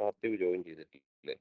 Parthiv join ചെയ്തിട്ടില്ലേ?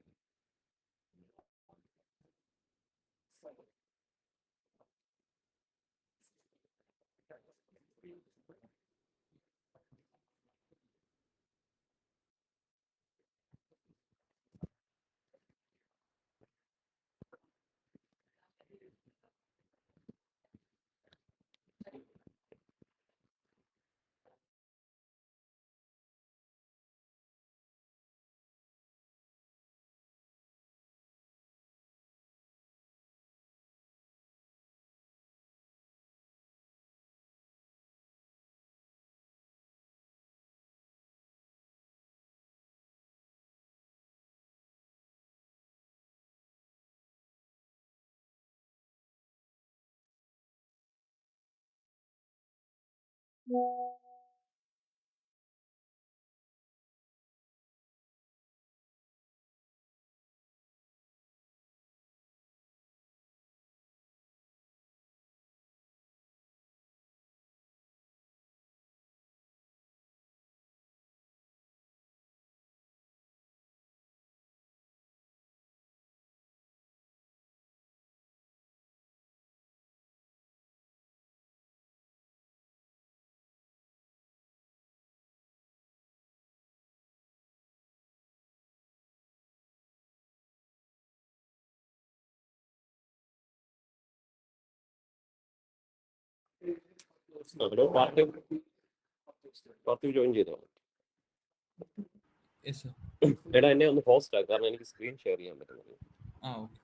Hello, Parthiv join ചെയ്തോ? Yes, sir. എടാ, എന്നെ ഒന്ന് ഹോസ്റ്റ് ആക്കുക, കാരണം എനിക്ക് സ്ക്രീൻ ഷെയർ ചെയ്യാൻ പറ്റുന്നില്ല. Okay.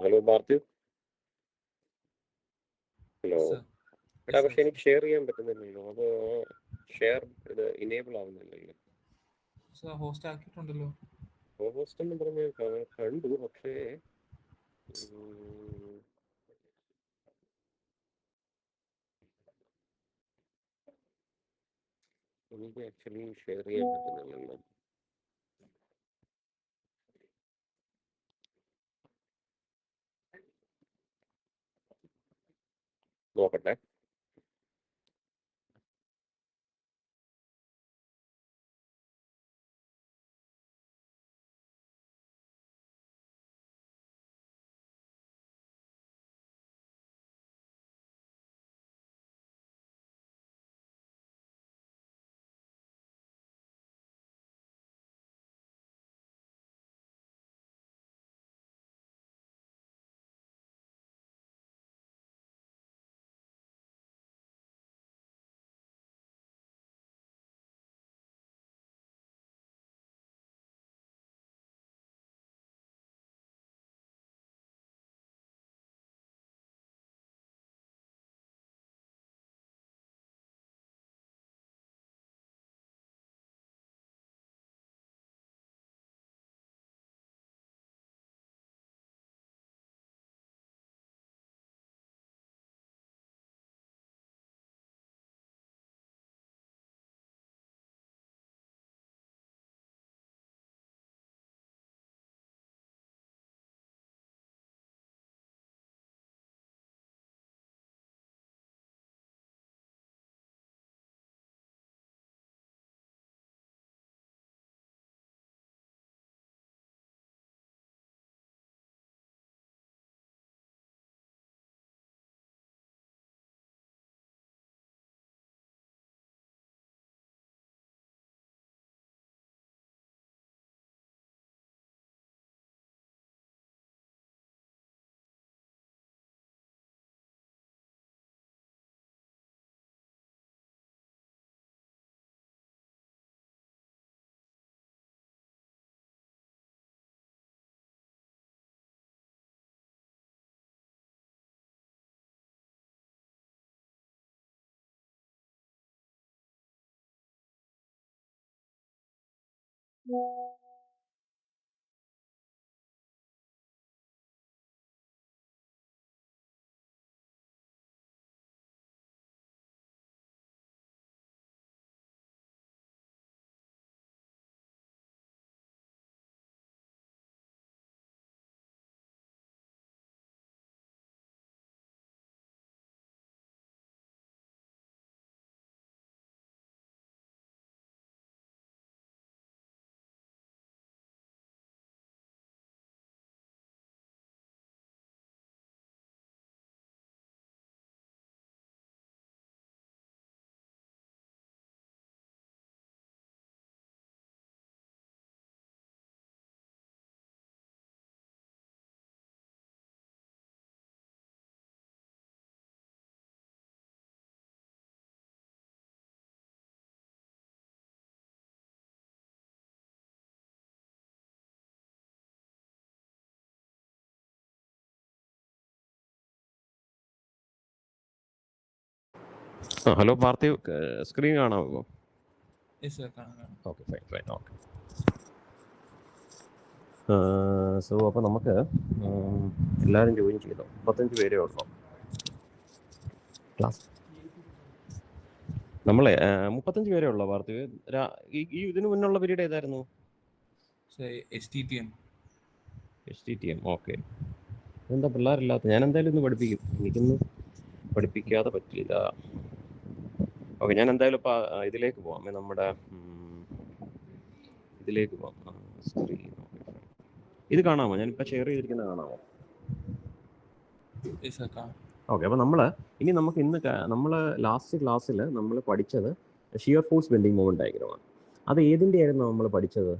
Hello Parthiv. Hello. Sir. എടാ, Yes, പക്ഷെ sir. എനിക്ക് ഷെയർ ചെയ്യാൻ പറ്റുന്നില്ലല്ലോ. അത് ഷെയർ ഇത് ഇനേബിൾ ആവുന്നില്ലല്ലോ. Sir, host ആക്കിയിട്ടുണ്ടല്ലോ. ഹോസ്റ്റ് എന്ന് പറഞ്ഞ് കണ്ടു, പക്ഷേ എനിക്ക് ആക്ച്വലി ഷെയർ ചെയ്യാൻ പറ്റുന്നില്ലല്ലോ. നോക്കട്ടെ. ഹലോ പാർത്ഥിവ്, സ്ക്രീൻ കാണാമോ? യെസ് സർ, കാണാം. Okay, fine. ഓക്കെ. സോ അപ്പോൾ നമുക്ക് എല്ലാവരും ജോയിൻ ചെയ്തോ? 35 പേരേ ഉള്ളൂ ക്ലാസ്. നമ്മളെ 35 പേരേ ഉള്ളൂ പാർത്ഥിവ്. ഈ ഇതിനു മുന്നുള്ള പീരീഡ് ഏതായിരുന്നു? STTM. ഓക്കെ. എന്താ പിള്ളേരില്ലാത്ത? ഞാൻ എന്തായാലും ഇന്ന് പഠിപ്പിക്കും. എനിക്കൊന്ന് പഠിപ്പിക്കാതെ പറ്റില്ല. ഓക്കെ, ഞാൻ എന്തായാലും ഇപ്പോൾ ഇതിലേക്ക് പോവാം. നമ്മുടെ ഇതിലേക്ക് പോവാം. സ്ക്രീൻ ഇത് കാണാമോ? ഞാനിപ്പോൾ ഷെയർ ചെയ്തിരിക്കുന്നത് കാണാമോ? ഓക്കെ. അപ്പോൾ നമുക്ക് നമ്മൾ ലാസ്റ്റ് ക്ലാസ്സിൽ നമ്മൾ പഠിച്ചത് ഷിയർ ഫോഴ്സ് ബെൻഡിങ് മൊമെന്റ് ഡയഗ്രമാണ്. അത് ഏതിൻ്റെ ആയിരുന്നു നമ്മൾ പഠിച്ചത്?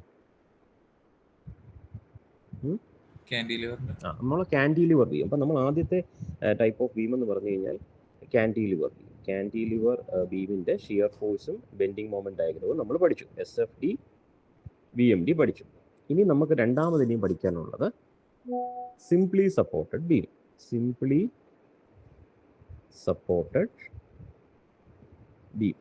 നമ്മൾ കാൻഡിലിവർ ബീം. അപ്പം നമ്മൾ ആദ്യത്തെ ടൈപ്പ് ഓഫ് ബീം എന്ന് പറഞ്ഞു കഴിഞ്ഞാൽ കാൻഡിലിവർ ബീം. കാൻഡിലിവർ ബീമിൻ്റെ ഷിയർ ഫോഴ്സും ബെൻഡിങ് മൊമെന്റ് ഡയഗ്രവും നമ്മൾ പഠിച്ചു. SFD VMD പഠിച്ചു. ഇനി നമുക്ക് രണ്ടാമതിനെയും പഠിക്കാനുള്ളത് simply supported beam. Simply supported beam.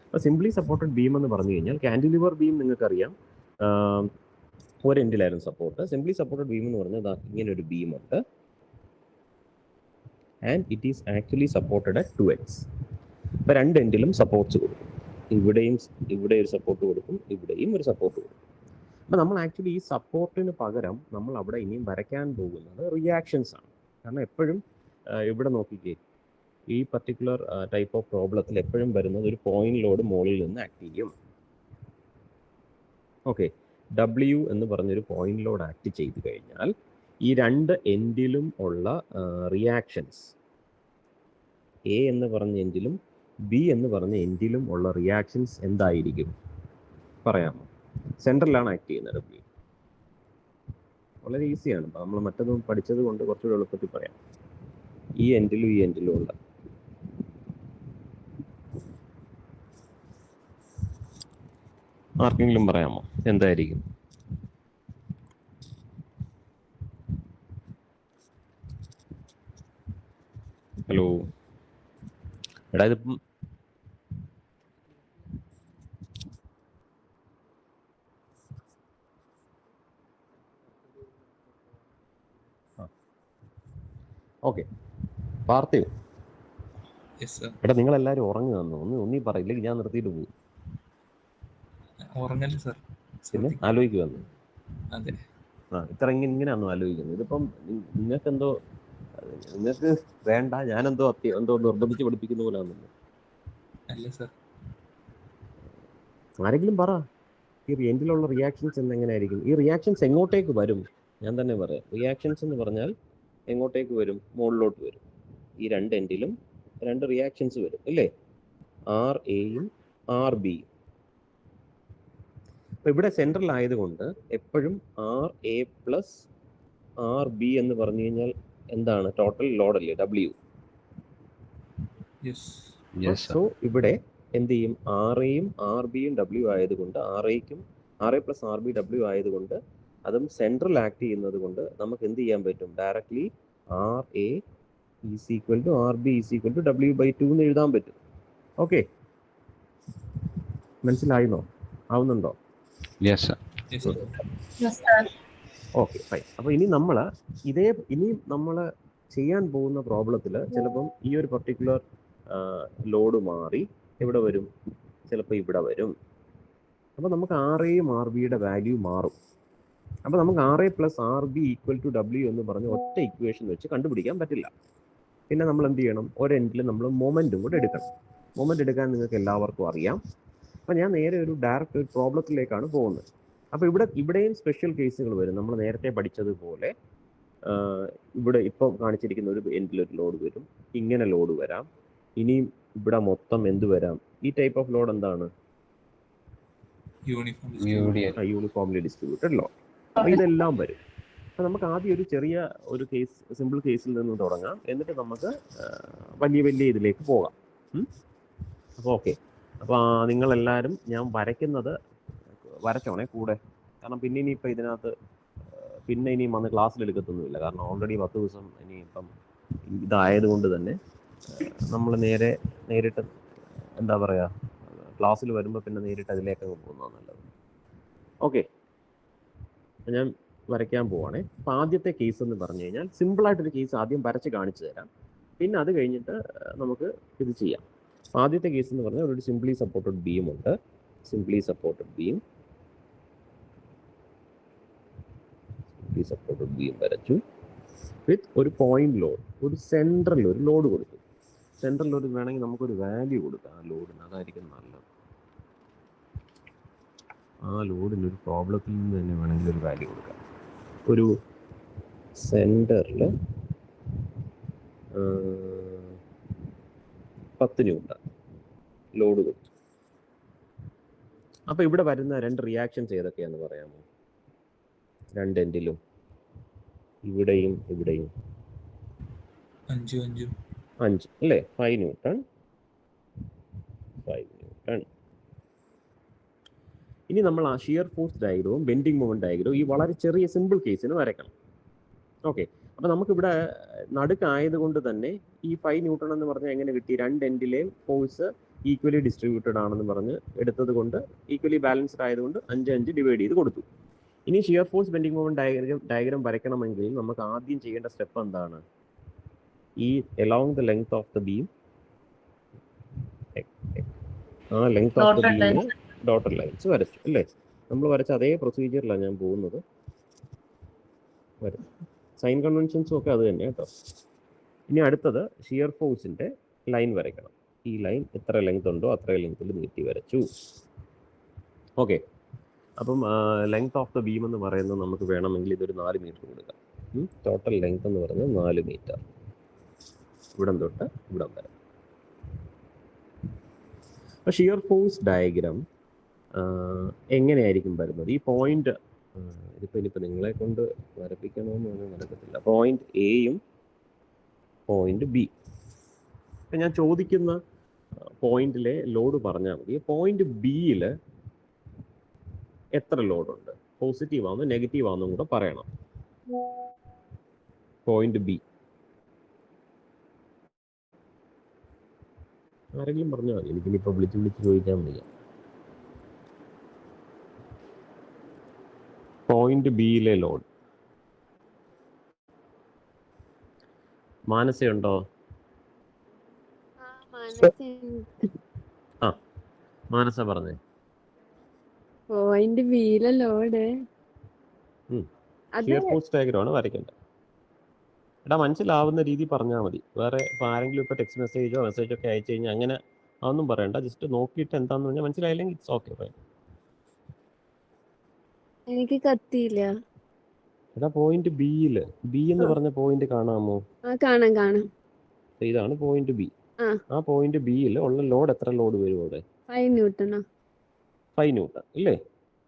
അപ്പോൾ സിംപ്ലി സപ്പോർട്ടഡ് ബീം എന്ന് പറഞ്ഞു കഴിഞ്ഞാൽ കാൻഡിലിവർ ബീം നിങ്ങൾക്കറിയാം ഒരു എൻഡിലായിരുന്നു സപ്പോർട്ട്. സിംപ്ലി സപ്പോർട്ടഡ് ബീം എന്ന് പറഞ്ഞാൽ ഇങ്ങനെ ഒരു ബീം ഉണ്ട് and it is actually supported at 2 ends. ഇപ്പോൾ രണ്ട് എൻഡിലും സപ്പോർട്ട്സ് കൊടുക്കും. ഇവിടെ ഒരു സപ്പോർട്ട് കൊടുക്കും, ഇവിടെയും ഒരു സപ്പോർട്ട് കൊടുക്കും. അപ്പോൾ നമ്മൾ ആക്ച്വലി ഈ സപ്പോർട്ടിന് പകരം നമ്മൾ അവിടെ ഇനിയും വരയ്ക്കാൻ പോകുന്നത് റിയാക്ഷൻസ് ആണ്. കാരണം എപ്പോഴും ഇവിടെ നോക്കിക്കേ, ഈ പർട്ടിക്കുലർ ടൈപ്പ് ഓഫ് പ്രോബ്ലത്തിൽ എപ്പോഴും വരുന്നത് ഒരു പോയിന്റ് ലോഡ് മുകളിൽ നിന്ന് ആക്ട് ചെയ്യും. ഓക്കെ, W എന്ന് പറഞ്ഞൊരു പോയിന്റ് ലോഡ് ആക്ട് ചെയ്ത് കഴിഞ്ഞാൽ ഈ രണ്ട് എൻഡിലും ഉള്ള റിയാക്ഷൻസ്, A എന്ന് പറഞ്ഞ എൻഡിലും B എന്ന് പറഞ്ഞ എൻഡിലും ഉള്ള റിയാക്ഷൻസ് എന്തായിരിക്കും പറയാമോ? സെൻട്രലാണ് ആക്ട് ചെയ്യുന്നത് W. വളരെ ഈസിയാണ്. നമ്മൾ മറ്റൊന്നും പഠിച്ചത് കൊണ്ട് കുറച്ചുകൂടി എളുപ്പത്തിൽ പറയാം. ഈ എൻഡിലും ഉള്ള ആർക്കെങ്കിലും പറയാമോ എന്തായിരിക്കും? ഹലോ, എടാ ഇതിപ്പം ഓക്കെ. പാർത്ഥിവ്, എടാ നിങ്ങളെല്ലാവരും ഉറങ്ങി തന്നു. ഒന്നീ പറയില്ലെങ്കിൽ ഞാൻ നിർത്തിയിട്ട് പോകും. പിന്നെ ആലോചിക്കുക വന്നു. ഇത്ര ഇങ്ങനെയാണോ ആലോചിക്കുന്നത്? ഇതിപ്പം നിങ്ങൾക്ക് വേണ്ട, ഞാനെന്തോ നിർബന്ധിച്ച് പഠിപ്പിക്കുന്ന പോലെ ആണല്ലോ. ആരെങ്കിലും പറ, ഈ എൻഡിലുള്ള റിയാക്ഷൻസ് എങ്ങനെയായിരിക്കും? ഈ റിയാക്ഷൻസ് എങ്ങോട്ടേക്ക് വരും? ഞാൻ തന്നെ പറയാം. റിയാക്ഷൻസ് എന്ന് പറഞ്ഞാൽ എങ്ങോട്ടേക്ക് വരും? മുകളിലോട്ട് വരും. ഈ രണ്ട് എൻഡിലും രണ്ട് റിയാക്ഷൻസ് വരും അല്ലേ? RAയും RBയും. അപ്പോൾ ഇവിടെ സെൻട്രൽ ആയതുകൊണ്ട് എപ്പോഴും RA പ്ലസ് RB എന്ന് പറഞ്ഞു കഴിഞ്ഞാൽ എന്താണ്? Total ലോഡല്ലേ, W. സോ ഇവിടെ എന്ത് ചെയ്യും? RAയും RBയും W ആയതുകൊണ്ട് RA പ്ലസ് RB W ആയതുകൊണ്ട് അതും സെൻട്രൽ ആക്ട് ചെയ്യുന്നത് കൊണ്ട് നമുക്ക് എന്ത് ചെയ്യാൻ പറ്റും? Directly RA is equal to RB is equal to W/2 എന്ന് എഴുതാൻ പറ്റും. ഓക്കെ, മനസ്സിലായിരുന്നോ? ആവുന്നുണ്ടോ? Yes, sir. Yes, sir. Okay fine. അപ്പോൾ ഇനി നമ്മൾ ചെയ്യാൻ പോകുന്ന പ്രോബ്ലത്തിൽ ചിലപ്പം ഈ ഒരു പർട്ടിക്കുലർ ലോഡ് മാറി എവിടെ വരും, ചിലപ്പോൾ ഇവിടെ വരും. അപ്പോൾ നമുക്ക് ആർ എയും ആർ ബിയുടെ വാല്യൂ മാറും. അപ്പോൾ നമുക്ക് R A plus R B equal to W എന്ന് പറഞ്ഞ് ഒറ്റ ഇക്വേഷൻ വെച്ച് കണ്ടുപിടിക്കാൻ പറ്റില്ല. പിന്നെ നമ്മൾ എന്ത് ചെയ്യണം, ഒരെൻഡിൽ നമ്മൾ മൊമെൻറ്റും കൂടെ എടുക്കണം. മൊമെൻറ്റ് എടുക്കാൻ നിങ്ങൾക്ക് എല്ലാവർക്കും അറിയാം. അപ്പോൾ ഞാൻ നേരെ ഒരു ഡയറക്റ്റ് ഒരു പ്രോബ്ലത്തിലേക്കാണ് പോകുന്നത്. അപ്പോൾ ഇവിടെയും സ്പെഷ്യൽ കേസുകൾ വരും. നമ്മൾ നേരത്തെ പഠിച്ചതുപോലെ ഇവിടെ ഇപ്പോൾ കാണിച്ചിരിക്കുന്ന ഒരു എൻഡിലൊരു ലോഡ് വരും, ഇങ്ങനെ ലോഡ് വരാം. ഇനിയും ഇവിടെ മൊത്തം എന്ത് വരാം? ഈ ടൈപ്പ് ഓഫ് ലോഡ് എന്താണ്? Uniformly distributed load. അപ്പോൾ ഇതെല്ലാം വരും. അപ്പോൾ നമുക്ക് ആദ്യം ഒരു ചെറിയ ഒരു കേസ്, സിമ്പിൾ കേസിൽ നിന്ന് തുടങ്ങാം, എന്നിട്ട് നമുക്ക് വലിയ ഇതിലേക്ക് പോകാം. അപ്പോൾ ഓക്കെ. അപ്പോൾ നിങ്ങളെല്ലാവരും ഞാൻ വരച്ചോണേ കൂടെ. കാരണം പിന്നെ ഇനിയിപ്പോൾ ഇതിനകത്ത് ഇനി വന്ന് ക്ലാസ്സിൽ എടുക്കത്തൊന്നുമില്ല. കാരണം ഓൾറെഡി 10 ദിവസം ഇനിയിപ്പം ഇതായതുകൊണ്ട് തന്നെ നമ്മൾ നേരിട്ട് എന്താ പറയുക, ക്ലാസ്സിൽ വരുമ്പോൾ പിന്നെ നേരിട്ട് അതിലേക്കൊക്കെ പോകുന്നതാണ് നല്ലത്. ഓക്കെ, ഞാൻ വരയ്ക്കാൻ പോവാണേ. അപ്പോൾ ആദ്യത്തെ കേസ് എന്ന് പറഞ്ഞു കഴിഞ്ഞാൽ സിമ്പിളായിട്ടൊരു കേസ് ആദ്യം വരച്ച് കാണിച്ചു തരാം. പിന്നെ അത് കഴിഞ്ഞിട്ട് നമുക്ക് ഇത് ചെയ്യാം. ആദ്യത്തെ കേസ് എന്ന് പറഞ്ഞാൽ ഒരു സിംപ്ലി സപ്പോർട്ടഡ് ബീം ഉണ്ട്. സിംപ്ലി സപ്പോർട്ടഡ് ബീം വരച്ചു വിത്ത് ഒരു പോയിന്റ് ലോഡ്, ഒരു സെൻട്രൽ ഒരു ലോഡ് കൊടുത്തു. സെൻട്രൽ ലോഡ് വേണമെങ്കിൽ നമുക്കൊരു വാല്യൂ കൊടുക്കാം ആ ലോഡിന്, അതായിരിക്കും നല്ലത്. ആ ലോഡിന് ഒരു പ്രോബ്ലത്തിൽ നിന്ന് തന്നെ വേണമെങ്കിൽ ഒരു വാല്യൂ കൊടുക്കാം. ഒരു സെൻറ്ററിൽ 10 ന്യൂട്ടൺ ലോഡ് കൊടുത്തു. അപ്പോൾ ഇവിടെ വരുന്ന 2 റിയാക്ഷൻസ് ഏതൊക്കെയാണെന്ന് പറയാമോ? 2 എൻഡിലും, ഇവിടെയും 5 അല്ലേ? 5 ന്യൂട്ടൺ. ഇനി നമ്മൾ ആ ഷിയർ ഫോഴ്സ് ഡയഗ്രവും ബെൻഡിങ് മൊമെന്റ് ഡയഗ്രവും ഈ വളരെ ചെറിയ സിമ്പിൾ കേസിന് വരയ്ക്കണം. ഓക്കെ, അപ്പോൾ നമുക്കിവിടെ നടുക്കായതുകൊണ്ട് തന്നെ ഈ 5 ന്യൂട്ടൺ എന്ന് പറഞ്ഞാൽ എങ്ങനെ കിട്ടി? 2 എൻഡിലെയും ഫോഴ്സ് ഈക്വലി ഡിസ്ട്രിബ്യൂട്ടഡ് ആണെന്ന് പറഞ്ഞ് എടുത്തത് കൊണ്ട്, ഈക്വലി ബാലൻസ്ഡ് ആയതുകൊണ്ട് 5 ഡിവൈഡ് ചെയ്ത് കൊടുത്തു. ഇനി shear force bending moment diagram വരയ്ക്കണമെങ്കിൽ നമുക്ക് ആദ്യം ചെയ്യേണ്ട സ്റ്റെപ്പ് എന്താണ്? ഈ along the length of the beam, ആ ലെങ്ത് ഓഫ് ദ ബീമിന് ഡോട്ടഡ് ലൈൻസ് വരച്ചു അല്ലേ? നമ്മൾ വരച്ച അതേ പ്രൊസീജിയറിലാണ് ഞാൻ പോകുന്നത്. സൈൻ കൺവെൻഷൻസും ഒക്കെ അത് തന്നെ കേട്ടോ. ഇനി അടുത്തത് ഷിയർ ഫോഴ്സിന്റെ ലൈൻ വരയ്ക്കണം. ഈ ലൈൻ എത്ര ലെങ്ത് ഉണ്ടോ അത്ര ലെങ്ത്തിൽ നീട്ടി വരച്ചു. ഓക്കെ, അപ്പം ലെങ്ത് ഓഫ് ദ ബീം എന്ന് പറയുന്നത് നമുക്ക് വേണമെങ്കിൽ ഇതൊരു 4 മീറ്റർ കൊടുക്കാം. ടോട്ടൽ ലെങ്ത് എന്ന് പറയുന്നത് 4 മീറ്റർ, ഇവിടം തൊട്ട് ഇവിടം വരെ. അപ്പോൾ ഷിയർ ഫോഴ്സ് ഡയഗ്രാം എങ്ങനെയായിരിക്കും വരുന്നത്? ഈ പോയിന്റ് ഇനിയിപ്പോൾ നിങ്ങളെ കൊണ്ട് വരപ്പിക്കണമെന്ന് നടക്കത്തില്ല. പോയിന്റ് എയും പോയിന്റ് ബി. ഇപ്പം ഞാൻ ചോദിക്കുന്ന പോയിന്റിലെ ലോഡ് പറഞ്ഞാൽ മതി. പോയിന്റ് ബിയിൽ എത്ര ലോഡുണ്ട്, പോസിറ്റീവ് ആണോ നെഗറ്റീവ് ആണോ കൂടെ പറയണം. പോയിന്റ് ബി ആരെങ്കിലും പറഞ്ഞാൽ മതി, എനിക്കിനിപ്പോൾ വിളിച്ച് ചോദിക്കാൻ വയ്യ. പോയിന്റ് ബിയിലെ ലോഡ് മാനസയുണ്ടോ? ആ മാനസ പറഞ്ഞേ. പോയിന്റ് ബിയിലെ ലോഡ് ഷിയർ ഫോഴ്സ് ഡയഗ്രാമാണ് വരയ്ക്കേണ്ടത്. എടാ മനസ്സിലാവുന്ന രീതി പറഞ്ഞാൽ മതി. വേറെ ഇപ്പോൾ ആരെങ്കിലും ഇപ്പോൾ ടെക്സ്റ്റ് മെസ്സേജോ ഒക്കെ അയച്ചു കഴിഞ്ഞാൽ അങ്ങനെ അതൊന്നും പറയണ്ട. ജസ്റ്റ് നോക്കിയിട്ട് എന്താന്ന് പറഞ്ഞാൽ മനസ്സിലായില്ലെങ്കിൽ ഇറ്റ്സ് ഓക്കെ ഫൈൻ. എനിക്ക് കത്തിയില്ല. എടാ പോയിന്റ് ബിയില്, ബി എന്ന് പറഞ്ഞ പോയിന്റ് കാണാമോ? കാണാം. ഇതാണ് പോയിന്റ് ബി. ആ പോയിന്റ് ബിയിൽ ഉള്ള ലോഡ് എത്ര ലോഡ് വരും അവിടെ? 5 ന്യൂട്ടൺ ഇല്ലേ?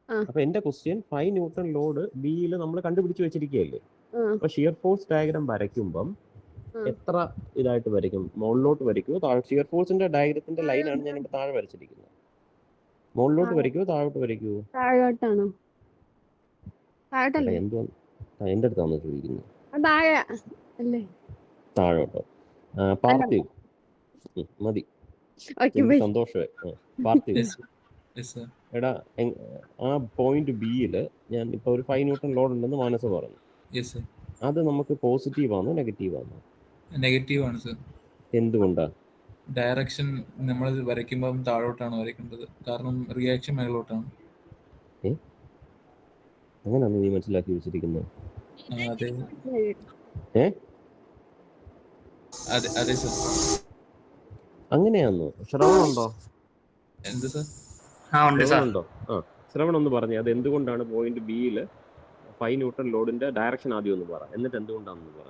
അപ്പൊ എന്റെ ക്വസ്റ്റ്യൻ 5 ന്യൂട്ടൺ ലോഡ് ബിയിൽ നമ്മൾ കണ്ടുപിടിച്ച് വെച്ചിരിക്കുകയല്ലേ? അപ്പൊ ഷിയർ ഫോഴ്സ് ഡയഗ്രാം വരയ്ക്കുമ്പം എത്ര ഇതായിട്ട് വരയ്ക്കും? മുകളിലോട്ട് വരയ്ക്കുമോ താഴെ? ഷിയർ ഫോഴ്സിന്റെ ഡയഗ്രത്തിന്റെ ലൈനാണ് ഞാൻ ഇവിടെ താഴെ വരച്ചിരിക്കുന്നത്. മുകളിലോട്ട് വരയ്ക്കുമോ താഴോട്ട് വരയ്ക്കുമോ? താഴോട്ടാണോ? എന്തോ എന്റെ അടുത്താണോ ചോദിക്കുന്നത്? താഴോട്ടോ? പാർത്ഥിവ് മതി, സന്തോഷമായി. Parthiv yes sir. എടാ ആ പോയിന്റ് ബിയിൽ ഞാൻ ഇപ്പോൾ ഒരു 5 ന്യൂട്ടൺ ലോഡ് ഉണ്ടെന്ന് മാനസ പറഞ്ഞു. Yes sir. അത് നമുക്ക് പോസിറ്റീവ് ആണോ നെഗറ്റീവ് ആണോ? നെഗറ്റീവ് ആണ് സർ. എന്തുകൊണ്ടാണ്? ഡയറക്ഷൻ നമ്മൾ വരയ്ക്കുമ്പോൾ താഴോട്ടാണ് വരയ്ക്കേണ്ടത്, കാരണം റിയാക്ഷൻ മേലോട്ടാണ്. അങ്ങനെയാണ് നീ മനസ്സിലാക്കി വെച്ചിരിക്കുന്നത്? അതെ ഏ അതെ അതെ സർ. അങ്ങനെയാണോ? ശ്രവണുണ്ടോ? എന്ത് സർ? ശ്രവണുണ്ടോ? ശ്രവണം ഒന്ന് പറഞ്ഞേ, അത് എന്തുകൊണ്ടാണ് പോയിന്റ് ബിയിൽ 5 ന്യൂട്ടൺ ലോഡിന്റെ ഡയറക്ഷൻ ആദ്യം ഒന്ന് പറ, എന്നിട്ട് എന്തുകൊണ്ടാണെന്ന് പറ.